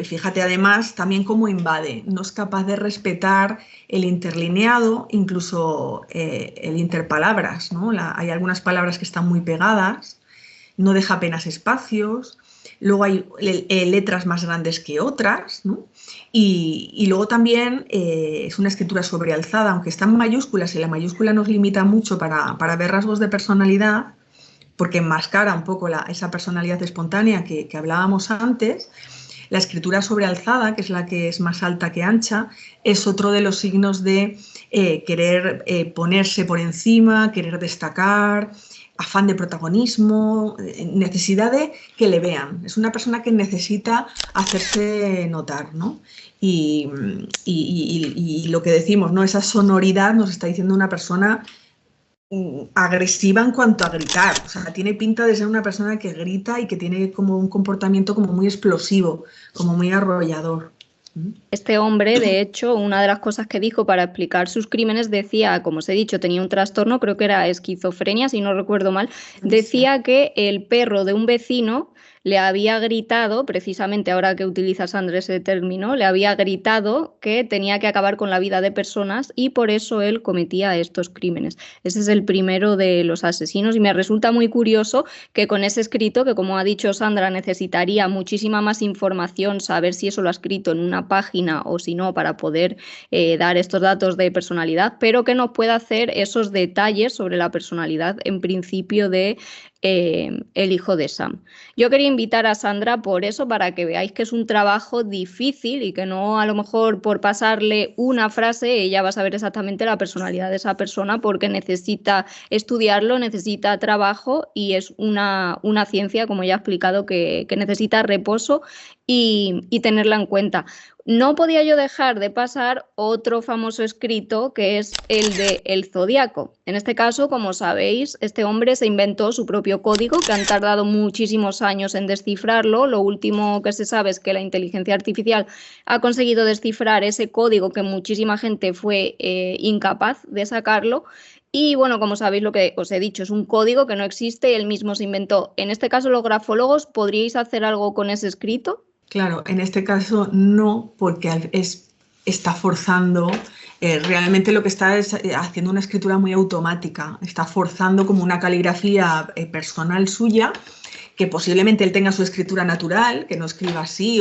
fíjate además también cómo invade, no es capaz de respetar el interlineado, incluso el interpalabras, ¿no? Hay algunas palabras que están muy pegadas, no deja apenas espacios, luego hay letras más grandes que otras, ¿no? Y luego también es una escritura sobrealzada, aunque está en mayúsculas y la mayúscula nos limita mucho para ver rasgos de personalidad, porque enmascara un poco esa personalidad espontánea que hablábamos antes. La escritura sobrealzada, que es la que es más alta que ancha, es otro de los signos de querer ponerse por encima, querer destacar, afán de protagonismo, necesidad de que le vean. Es una persona que necesita hacerse notar, ¿no? Y lo que decimos, ¿no? Esa sonoridad nos está diciendo una persona agresiva en cuanto a gritar, o sea, tiene pinta de ser una persona que grita y que tiene como un comportamiento como muy explosivo, como muy arrollador. Este hombre, de hecho, una de las cosas que dijo para explicar sus crímenes decía, como os he dicho, tenía un trastorno, creo que era esquizofrenia, si no recuerdo mal, decía que el perro de un vecino le había gritado, precisamente ahora que utiliza Sandra ese término, le había gritado que tenía que acabar con la vida de personas y por eso él cometía estos crímenes. Ese es el primero de los asesinos y me resulta muy curioso que con ese escrito, que como ha dicho Sandra, necesitaría muchísima más información, saber si eso lo ha escrito en una página o si no, para poder dar estos datos de personalidad, pero que nos pueda hacer esos detalles sobre la personalidad en principio de el hijo de Sam. Yo quería invitar a Sandra por eso, para que veáis que es un trabajo difícil y que no a lo mejor por pasarle una frase ella va a saber exactamente la personalidad de esa persona, porque necesita estudiarlo, necesita trabajo y es una ciencia, como ya he explicado, que necesita reposo y tenerla en cuenta. No podía yo dejar de pasar otro famoso escrito, que es el de El Zodíaco. En este caso, como sabéis, este hombre se inventó su propio código, que han tardado muchísimos años en descifrarlo. Lo último que se sabe es que la inteligencia artificial ha conseguido descifrar ese código, que muchísima gente fue incapaz de sacarlo. Y bueno, como sabéis, lo que os he dicho es un código que no existe y él mismo se inventó. En este caso, los grafólogos, ¿podríais hacer algo con ese escrito? Claro, en este caso no, porque está forzando, realmente lo que está es haciendo una escritura muy automática, está forzando como una caligrafía personal suya, que posiblemente él tenga su escritura natural, que no escriba así,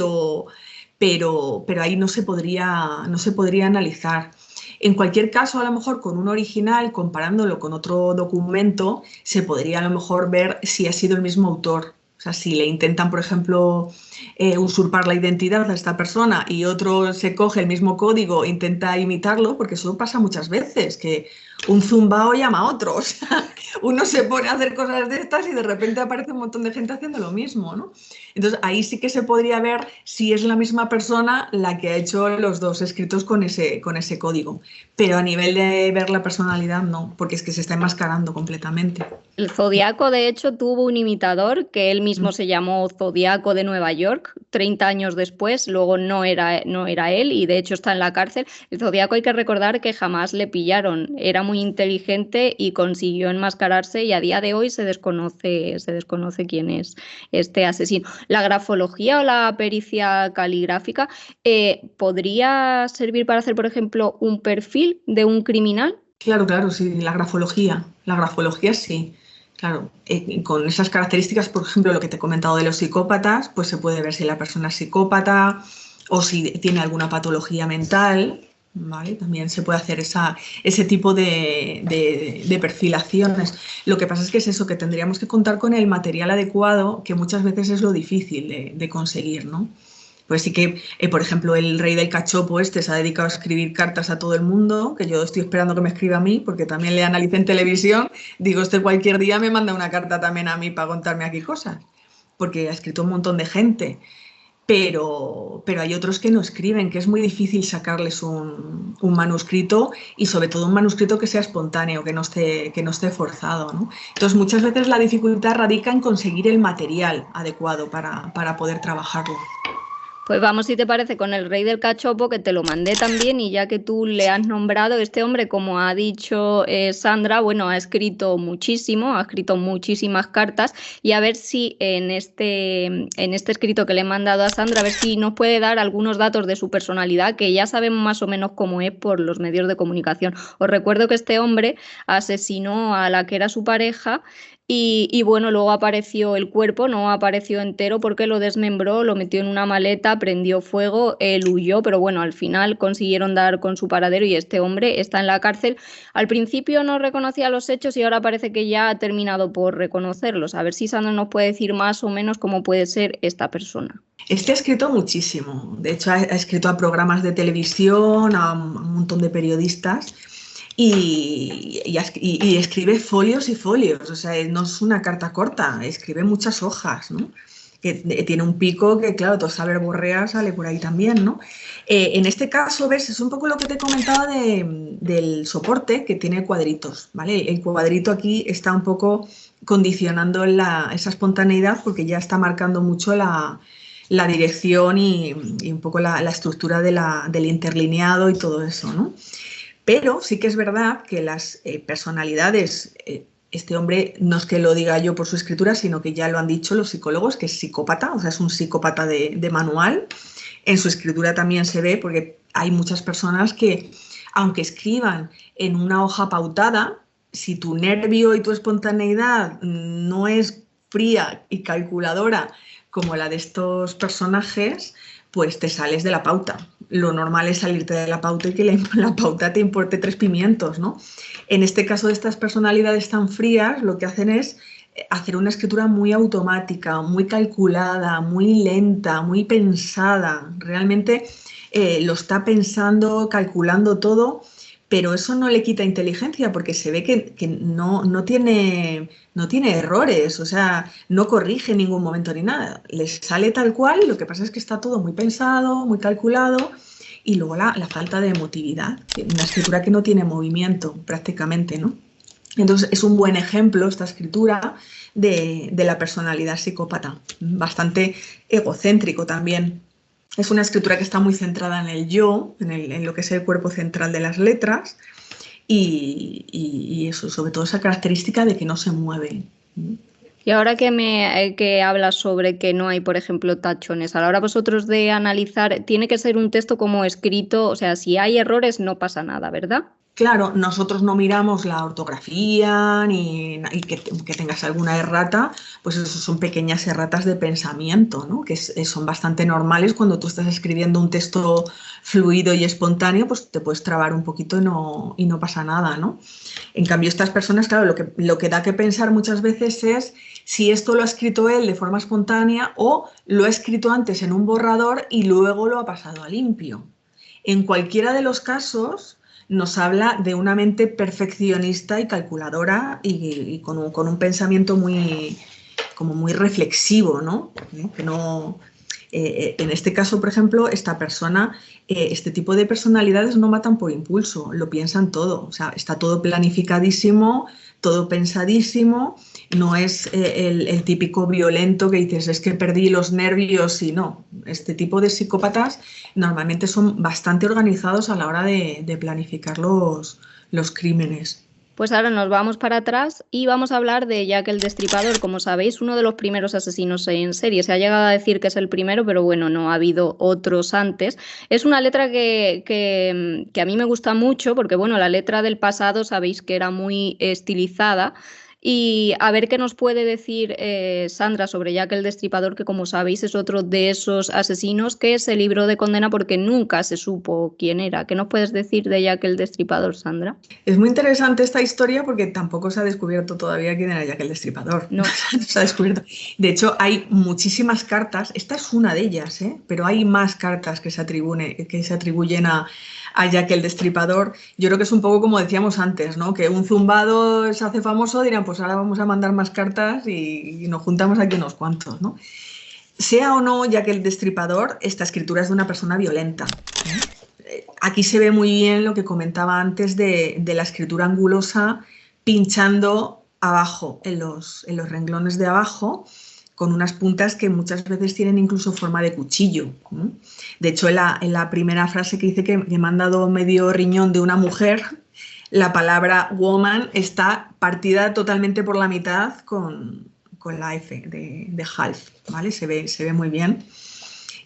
pero ahí no se podría analizar. En cualquier caso, a lo mejor con un original, comparándolo con otro documento, se podría a lo mejor ver si ha sido el mismo autor. O sea, si le intentan, por ejemplo, usurpar la identidad a esta persona y otro se coge el mismo código e intenta imitarlo, porque eso pasa muchas veces, que un zumbao llama a otro. O sea, uno se pone a hacer cosas de estas y de repente aparece un montón de gente haciendo lo mismo, ¿no? Entonces, ahí sí que se podría ver si es la misma persona la que ha hecho los dos escritos con ese código. Pero a nivel de ver la personalidad, no, porque es que se está enmascarando completamente. El Zodíaco, de hecho, tuvo un imitador que él mismo se llamó Zodíaco de Nueva York, 30 años después, luego no era él y de hecho está en la cárcel. El Zodíaco, hay que recordar que jamás le pillaron, era muy inteligente y consiguió enmascararse y a día de hoy se desconoce quién es este asesino. La grafología o la pericia caligráfica podría servir para hacer, por ejemplo, un perfil de un criminal. Claro, sí, la grafología sí. Claro, con esas características, por ejemplo, lo que te he comentado de los psicópatas, pues se puede ver si la persona es psicópata o si tiene alguna patología mental, ¿vale? También se puede hacer ese tipo de perfilaciones. Lo que pasa es que es eso, que tendríamos que contar con el material adecuado, que muchas veces es lo difícil de conseguir, ¿no? Pues sí que, por ejemplo, el rey del cachopo se ha dedicado a escribir cartas a todo el mundo, que yo estoy esperando que me escriba a mí, porque también le analicé en televisión. Digo, cualquier día me manda una carta también a mí para contarme aquí cosas, porque ha escrito un montón de gente. Pero hay otros que no escriben, que es muy difícil sacarles un manuscrito y sobre todo un manuscrito que sea espontáneo, que no esté forzado, ¿no? Entonces, muchas veces la dificultad radica en conseguir el material adecuado para poder trabajarlo. Pues vamos, si te parece, con el rey del cachopo, que te lo mandé también, y ya que tú le has nombrado, este hombre, como ha dicho Sandra, bueno, ha escrito muchísimo, ha escrito muchísimas cartas, y a ver si en este escrito que le he mandado a Sandra, a ver si nos puede dar algunos datos de su personalidad, que ya sabemos más o menos cómo es por los medios de comunicación. Os recuerdo que este hombre asesinó a la que era su pareja. Y bueno, luego apareció el cuerpo, no apareció entero porque lo desmembró, lo metió en una maleta, prendió fuego, él huyó, pero bueno, al final consiguieron dar con su paradero y este hombre está en la cárcel. Al principio no reconocía los hechos y ahora parece que ya ha terminado por reconocerlos. A ver si Sandra nos puede decir más o menos cómo puede ser esta persona. Ha escrito muchísimo, de hecho ha escrito a programas de televisión, a un montón de periodistas. Y escribe folios y folios, o sea, no es una carta corta, escribe muchas hojas, ¿no? Que tiene un pico que, claro, toda verborrea sale por ahí también, ¿no? En este caso, ves, es un poco lo que te comentaba del soporte, que tiene cuadritos, ¿vale? El cuadrito aquí está un poco condicionando esa espontaneidad porque ya está marcando mucho la dirección y un poco la estructura del interlineado y todo eso, ¿no? Pero sí que es verdad que las personalidades este hombre no es que lo diga yo por su escritura, sino que ya lo han dicho los psicólogos, que es psicópata, o sea, es un psicópata de manual. En su escritura también se ve, porque hay muchas personas que, aunque escriban en una hoja pautada, si tu nervio y tu espontaneidad no es fría y calculadora como la de estos personajes, pues te sales de la pauta. Lo normal es salirte de la pauta y que la pauta te importe tres pimientos, ¿no? En este caso de estas personalidades tan frías, lo que hacen es hacer una escritura muy automática, muy calculada, muy lenta, muy pensada. Realmente lo está pensando, calculando todo, pero eso no le quita inteligencia porque se ve que no tiene errores, o sea, no corrige en ningún momento ni nada. Les sale tal cual, lo que pasa es que está todo muy pensado, muy calculado, y luego la falta de emotividad, una escritura que no tiene movimiento prácticamente, ¿no? Entonces es un buen ejemplo esta escritura de la personalidad psicópata, bastante egocéntrico también. Es una escritura que está muy centrada en el yo, en lo que es el cuerpo central de las letras, y eso, sobre todo esa característica de que no se mueve. Y ahora que hablas sobre que no hay, por ejemplo, tachones, a la hora vosotros de analizar, tiene que ser un texto como escrito, o sea, si hay errores no pasa nada, ¿verdad? Claro, nosotros no miramos la ortografía y que tengas alguna errata, pues eso son pequeñas erratas de pensamiento, ¿no? Que son bastante normales cuando tú estás escribiendo un texto fluido y espontáneo, pues te puedes trabar un poquito y no pasa nada, ¿no? En cambio, estas personas, claro, lo que da que pensar muchas veces es si esto lo ha escrito él de forma espontánea o lo ha escrito antes en un borrador y luego lo ha pasado a limpio. En cualquiera de los casos nos habla de una mente perfeccionista y calculadora y con un pensamiento como muy reflexivo, ¿no? Que no en este caso, por ejemplo, esta persona, este tipo de personalidades no matan por impulso, lo piensan todo, o sea, está todo planificadísimo, todo pensadísimo, no es el típico violento que dices, es que perdí los nervios y no. Este tipo de psicópatas normalmente son bastante organizados a la hora de planificar los crímenes. Pues ahora nos vamos para atrás y vamos a hablar de Jack el Destripador. Como sabéis, uno de los primeros asesinos en serie. Se ha llegado a decir que es el primero, pero bueno, no ha habido otros antes. Es una letra que a mí me gusta mucho porque, bueno, la letra del pasado sabéis que era muy estilizada. Y a ver qué nos puede decir Sandra sobre Jack el Destripador, que como sabéis es otro de esos asesinos que se libró de condena porque nunca se supo quién era. ¿Qué nos puedes decir de Jack el Destripador, Sandra? Es muy interesante esta historia porque tampoco se ha descubierto todavía quién era Jack el Destripador. No. No se ha descubierto. De hecho, hay muchísimas cartas, esta es una de ellas, pero hay más cartas que se atribuyen a Jack el Destripador. Yo creo que es un poco como decíamos antes, ¿no? Que un zumbado se hace famoso, dirán, pues ahora vamos a mandar más cartas y nos juntamos aquí unos cuantos, ¿no? Sea o no Jack el Destripador, esta escritura es de una persona violenta. Aquí se ve muy bien lo que comentaba antes de la escritura angulosa, pinchando abajo, en los renglones de abajo, con unas puntas que muchas veces tienen incluso forma de cuchillo. De hecho, en la primera frase que dice que me han dado medio riñón de una mujer, la palabra woman está partida totalmente por la mitad con la F de half, ¿vale? Se ve muy bien.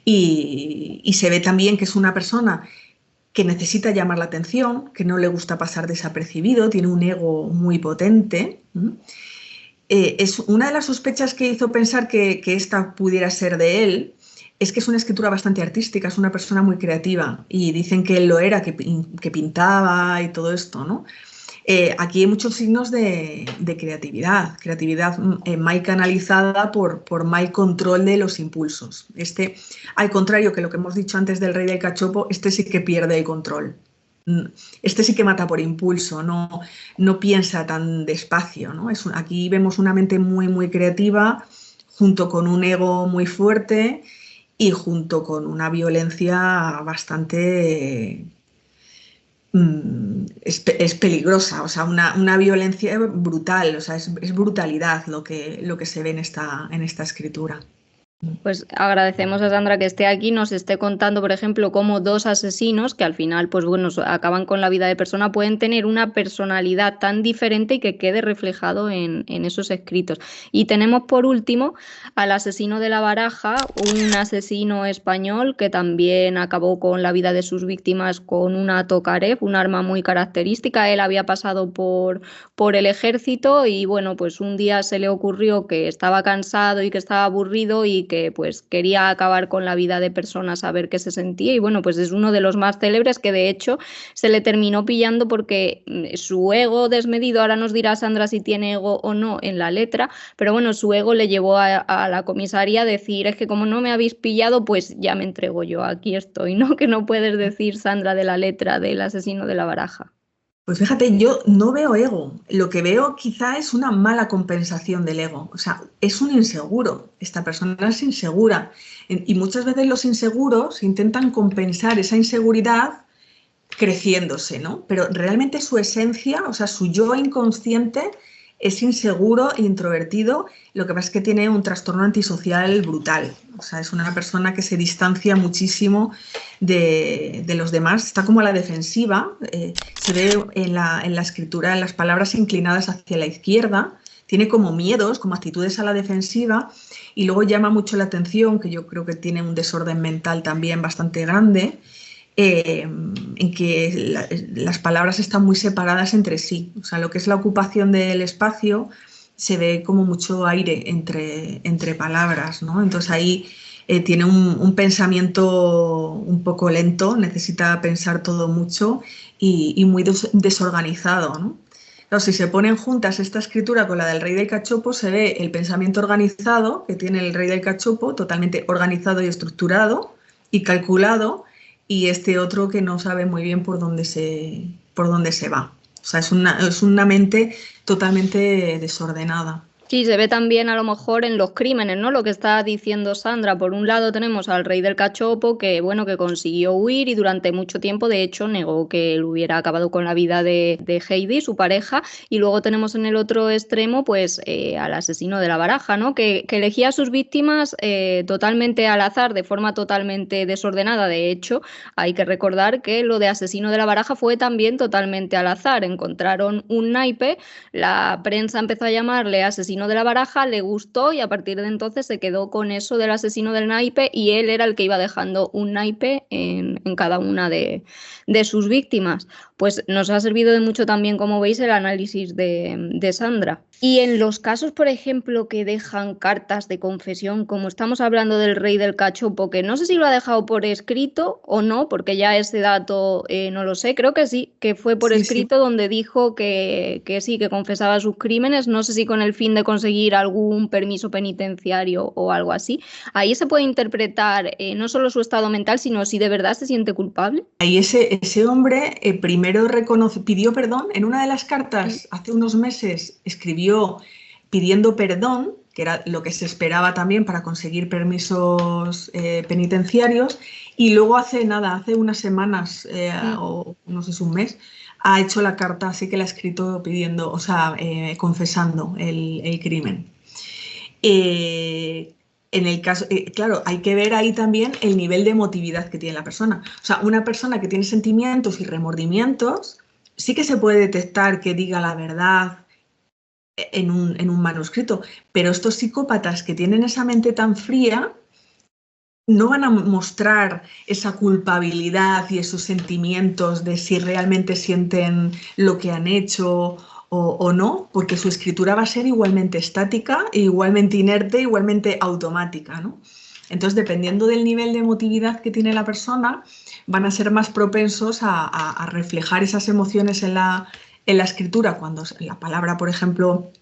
Y se ve también que es una persona que necesita llamar la atención, que no le gusta pasar desapercibido, tiene un ego muy potente. Es una de las sospechas que hizo pensar que esta pudiera ser de él, es que es una escritura bastante artística, es una persona muy creativa y dicen que él lo era, que pintaba y todo esto, ¿no? Aquí hay muchos signos de creatividad mal canalizada por mal control de los impulsos. Al contrario que lo que hemos dicho antes del rey del cachopo, este sí que pierde el control. Este sí que mata por impulso, no piensa tan despacio, ¿no? Aquí vemos una mente muy, muy creativa, junto con un ego muy fuerte y junto con una violencia bastante es peligrosa, o sea, una violencia brutal, o sea, es brutalidad lo que se ve en esta escritura. Pues agradecemos a Sandra que esté aquí, nos esté contando, por ejemplo, cómo dos asesinos que al final, pues bueno, acaban con la vida de persona, pueden tener una personalidad tan diferente y que quede reflejado en esos escritos. Y tenemos por último al asesino de la Baraja, un asesino español que también acabó con la vida de sus víctimas con una Tokarev, un arma muy característica. Él había pasado por el ejército y bueno, pues un día se le ocurrió que estaba cansado y que estaba aburrido y que pues quería acabar con la vida de personas a ver qué se sentía y bueno, pues es uno de los más célebres que de hecho se le terminó pillando porque su ego desmedido, ahora nos dirá Sandra si tiene ego o no en la letra, pero bueno, su ego le llevó a la comisaría a decir, es que como no me habéis pillado, pues ya me entrego yo, aquí estoy, ¿no? Que no puedes decir, Sandra, de la letra del asesino de la Baraja. Pues fíjate, yo no veo ego. Lo que veo quizá es una mala compensación del ego. O sea, es un inseguro. Esta persona es insegura. Y muchas veces los inseguros intentan compensar esa inseguridad creciéndose, ¿no? Pero realmente su esencia, o sea, su yo inconsciente es inseguro e introvertido. Lo que pasa es que tiene un trastorno antisocial brutal. O sea, es una persona que se distancia muchísimo de los demás, está como a la defensiva. Se ve en la escritura, en las palabras inclinadas hacia la izquierda. Tiene como miedos, como actitudes a la defensiva. Y luego llama mucho la atención, que yo creo que tiene un desorden mental también bastante grande, en que las palabras están muy separadas entre sí. O sea, lo que es la ocupación del espacio se ve como mucho aire entre palabras, ¿no? Entonces ahí tiene un pensamiento un poco lento, necesita pensar todo mucho y muy desorganizado, ¿no? Claro, si se ponen juntas esta escritura con la del Rey del Cachopo, se ve el pensamiento organizado que tiene el Rey del Cachopo, totalmente organizado y estructurado y calculado, y este otro que no sabe muy bien por dónde se va. O sea, es una mente totalmente desordenada. Sí, se ve también a lo mejor en los crímenes, ¿no? Lo que está diciendo Sandra. Por un lado tenemos al rey del cachopo que, bueno, que consiguió huir y durante mucho tiempo, de hecho, negó que él hubiera acabado con la vida de Heidi, su pareja. Y luego tenemos en el otro extremo, pues, al asesino de la Baraja, ¿no? Que elegía a sus víctimas totalmente al azar, de forma totalmente desordenada. De hecho, hay que recordar que lo de asesino de la Baraja fue también totalmente al azar. Encontraron un naipe, la prensa empezó a llamarle asesino de la Baraja, le gustó y a partir de entonces se quedó con eso del asesino del naipe y él era el que iba dejando un naipe en cada una de sus víctimas. Pues nos ha servido de mucho también, como veis, el análisis de Sandra. Y en los casos, por ejemplo, que dejan cartas de confesión, como estamos hablando del rey del cachopo, que no sé si lo ha dejado por escrito o no, porque ya ese dato no lo sé, creo que sí, que fue por Sí, sí. escrito donde dijo que sí, que confesaba sus crímenes, no sé si con el fin de conseguir algún permiso penitenciario o algo así. Ahí se puede interpretar no solo su estado mental, sino si de verdad se siente culpable. Ahí ese hombre primero pidió perdón. En una de las cartas, hace unos meses, escribió pidiendo perdón, que era lo que se esperaba también para conseguir permisos penitenciarios, y luego hace unas semanas, o no sé si un mes, ha hecho la carta, así que la ha escrito pidiendo, o sea, confesando el crimen. En el caso, claro, hay que ver ahí también el nivel de emotividad que tiene la persona. O sea, una persona que tiene sentimientos y remordimientos, sí que se puede detectar que diga la verdad en un manuscrito, pero estos psicópatas que tienen esa mente tan fría no van a mostrar esa culpabilidad y esos sentimientos de si realmente sienten lo que han hecho o no, porque su escritura va a ser igualmente estática, igualmente inerte, igualmente automática, ¿no? Entonces, dependiendo del nivel de emotividad que tiene la persona, van a ser más propensos a reflejar esas emociones en la escritura, cuando la palabra, por ejemplo,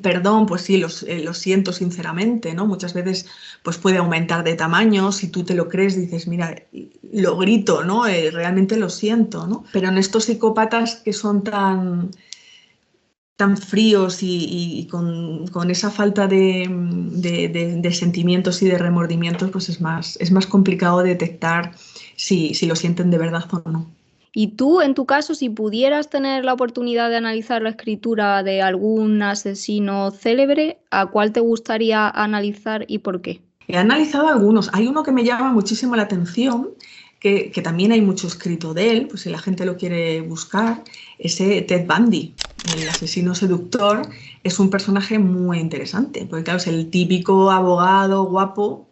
perdón, pues sí, lo siento sinceramente, ¿no? Muchas veces pues puede aumentar de tamaño, si tú te lo crees, dices, mira, lo grito, ¿no? Realmente lo siento, ¿no? Pero en estos psicópatas que son tan fríos y con esa falta de sentimientos y de remordimientos, pues es más complicado detectar si lo sienten de verdad o no. Y tú, en tu caso, si pudieras tener la oportunidad de analizar la escritura de algún asesino célebre, ¿a cuál te gustaría analizar y por qué? He analizado algunos. Hay uno que me llama muchísimo la atención, que también hay mucho escrito de él, pues si la gente lo quiere buscar, ese Ted Bundy, el asesino seductor, es un personaje muy interesante, porque claro, es el típico abogado guapo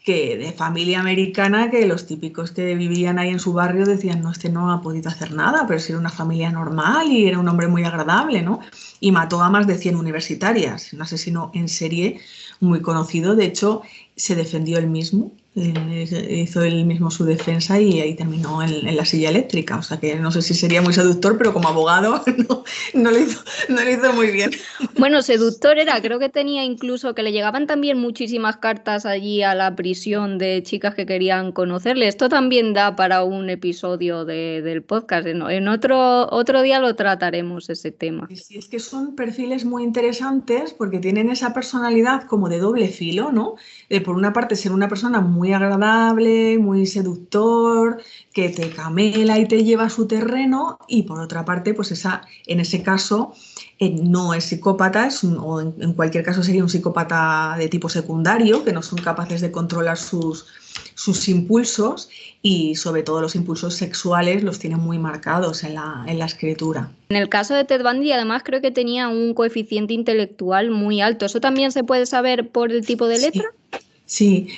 que de familia americana, que los típicos que vivían ahí en su barrio decían, no, este no ha podido hacer nada, pero si era una familia normal y era un hombre muy agradable, ¿no? Y mató a más de 100 universitarias, un asesino en serie muy conocido, de hecho se defendió él mismo, hizo él mismo su defensa y ahí terminó en la silla eléctrica, o sea que no sé si sería muy seductor, pero como abogado no lo hizo muy bien. Bueno, seductor era, creo que tenía incluso que le llegaban también muchísimas cartas allí a la prisión de chicas que querían conocerle. Esto también da para un episodio del podcast. En otro día lo trataremos ese tema. Sí, es que son perfiles muy interesantes porque tienen esa personalidad como de doble filo, ¿no? Por una parte ser una persona muy agradable, muy seductor, que te camela y te lleva a su terreno y por otra parte, pues en ese caso no es psicópata, o en cualquier caso sería un psicópata de tipo secundario, que no son capaces de controlar sus impulsos y sobre todo los impulsos sexuales los tienen muy marcados en la escritura. En el caso de Ted Bundy, además, creo que tenía un coeficiente intelectual muy alto. ¿Eso también se puede saber por el tipo de letra? Sí,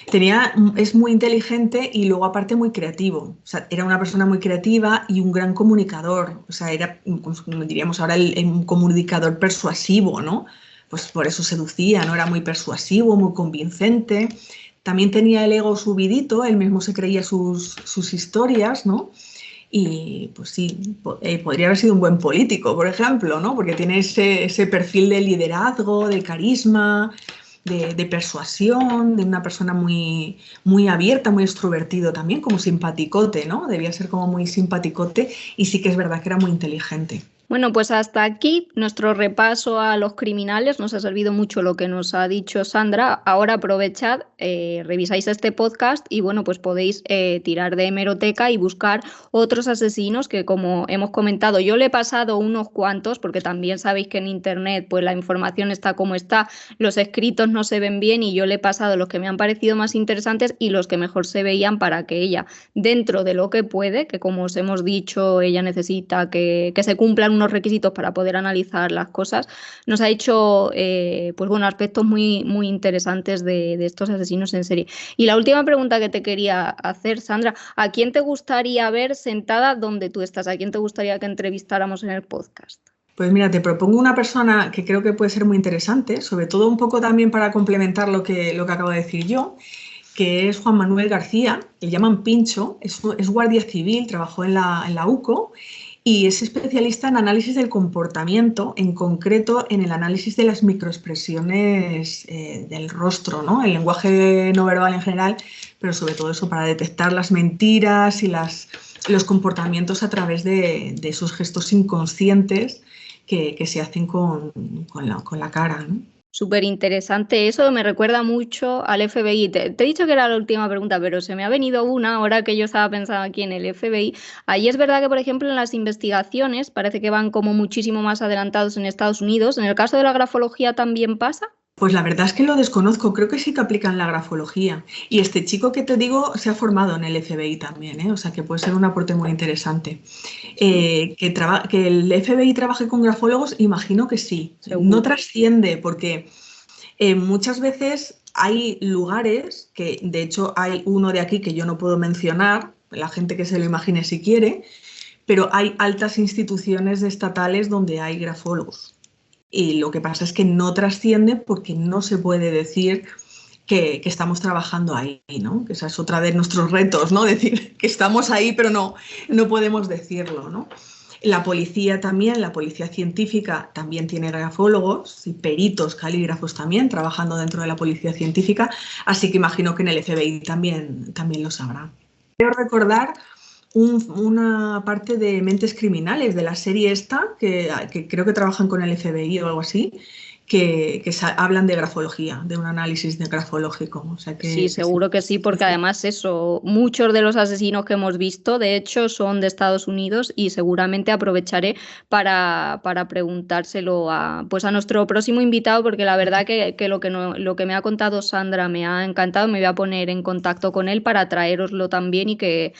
es muy inteligente y luego aparte muy creativo. O sea, era una persona muy creativa y un gran comunicador. O sea, era, como diríamos ahora, un comunicador persuasivo, ¿no? Pues por eso seducía, ¿no? Era muy persuasivo, muy convincente. También tenía el ego subidito, él mismo se creía sus historias, ¿no? Y pues sí, podría haber sido un buen político, por ejemplo, ¿no? Porque tiene ese perfil de liderazgo, de carisma, de persuasión, de una persona muy, muy abierta, muy extrovertido también, como simpaticote, ¿no? Debía ser como muy simpaticote y sí que es verdad que era muy inteligente. Bueno, pues hasta aquí nuestro repaso a los criminales. Nos ha servido mucho lo que nos ha dicho Sandra. Ahora aprovechad, revisáis este podcast y bueno, pues podéis tirar de hemeroteca y buscar otros asesinos que, como hemos comentado, yo le he pasado unos cuantos porque también sabéis que en internet pues la información está como está, los escritos no se ven bien y yo le he pasado los que me han parecido más interesantes y los que mejor se veían para que ella, dentro de lo que puede, que como os hemos dicho, ella necesita que se cumplan unos requisitos para poder analizar las cosas, nos ha hecho pues bueno, aspectos muy, muy interesantes de estos asesinos en serie. Y la última pregunta que te quería hacer, Sandra, ¿a quién te gustaría ver sentada donde tú estás? ¿A quién te gustaría que entrevistáramos en el podcast? Pues mira, te propongo una persona que creo que puede ser muy interesante, sobre todo un poco también para complementar lo que acabo de decir yo, que es Juan Manuel García, le llaman Pincho, es guardia civil, trabajó en la UCO y es especialista en análisis del comportamiento, en concreto en el análisis de las microexpresiones del rostro, ¿no? El lenguaje no verbal en general, pero sobre todo eso para detectar las mentiras y los comportamientos a través de esos gestos inconscientes que se hacen con la cara, ¿no? Súper interesante eso, me recuerda mucho al FBI. Te he dicho que era la última pregunta, pero se me ha venido una ahora que yo estaba pensando aquí en el FBI. Ahí es verdad que, por ejemplo, en las investigaciones parece que van como muchísimo más adelantados en Estados Unidos. ¿En el caso de la grafología también pasa? Pues la verdad es que lo desconozco, creo que sí que aplican la grafología. Y este chico que te digo se ha formado en el FBI también, ¿eh? O sea que puede ser un aporte muy interesante. Que el FBI trabaje con grafólogos, imagino que sí. Seguro. No trasciende porque muchas veces hay lugares, que de hecho hay uno de aquí que yo no puedo mencionar, la gente que se lo imagine si quiere, pero hay altas instituciones estatales donde hay grafólogos. Y lo que pasa es que no trasciende porque no se puede decir que estamos trabajando ahí, ¿no? Que esa es otra de nuestros retos, ¿no? Decir que estamos ahí, pero no podemos decirlo, ¿no? La policía también, la policía científica también tiene grafólogos y peritos calígrafos también trabajando dentro de la policía científica, así que imagino que en el FBI también lo sabrá. Quiero recordar una parte de Mentes Criminales, de la serie esta, que creo que trabajan con el FBI o algo así, hablan de grafología, de un análisis de grafológico. O sea Sí, seguro que sí, porque sí. además eso, muchos de los asesinos que hemos visto, de hecho, son de Estados Unidos y seguramente aprovecharé para preguntárselo pues a nuestro próximo invitado, porque la verdad que lo que me ha contado Sandra me ha encantado. Me voy a poner en contacto con él para traéroslo también y que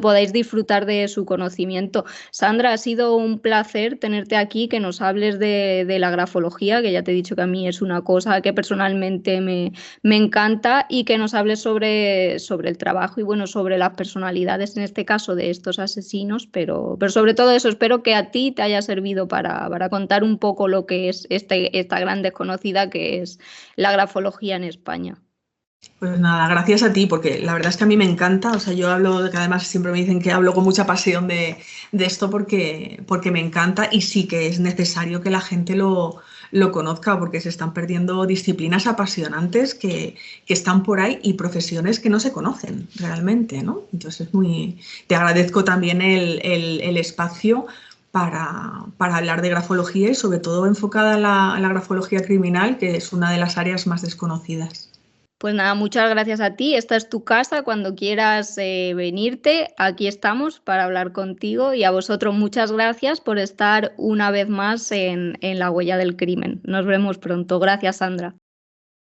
podáis disfrutar de su conocimiento. Sandra, ha sido un placer tenerte aquí, que nos hables de la grafología, que ya te he dicho que a mí es una cosa que personalmente me encanta, y que nos hables sobre el trabajo y bueno, sobre las personalidades, en este caso, de estos asesinos, pero sobre todo eso, espero que a ti te haya servido para contar un poco lo que es esta gran desconocida que es la grafología en España. Pues nada, gracias a ti, porque la verdad es que a mí me encanta. O sea, yo hablo, que además siempre me dicen que hablo con mucha pasión de esto porque me encanta, y sí que es necesario que la gente lo conozca, porque se están perdiendo disciplinas apasionantes que están por ahí, y profesiones que no se conocen realmente, ¿no? Entonces te agradezco también el espacio para hablar de grafología, y sobre todo enfocada a la grafología criminal, que es una de las áreas más desconocidas. Pues nada, muchas gracias a ti. Esta es tu casa. Cuando quieras venirte, aquí estamos para hablar contigo. Y a vosotros, muchas gracias por estar una vez más en La Huella del Crimen. Nos vemos pronto. Gracias, Sandra.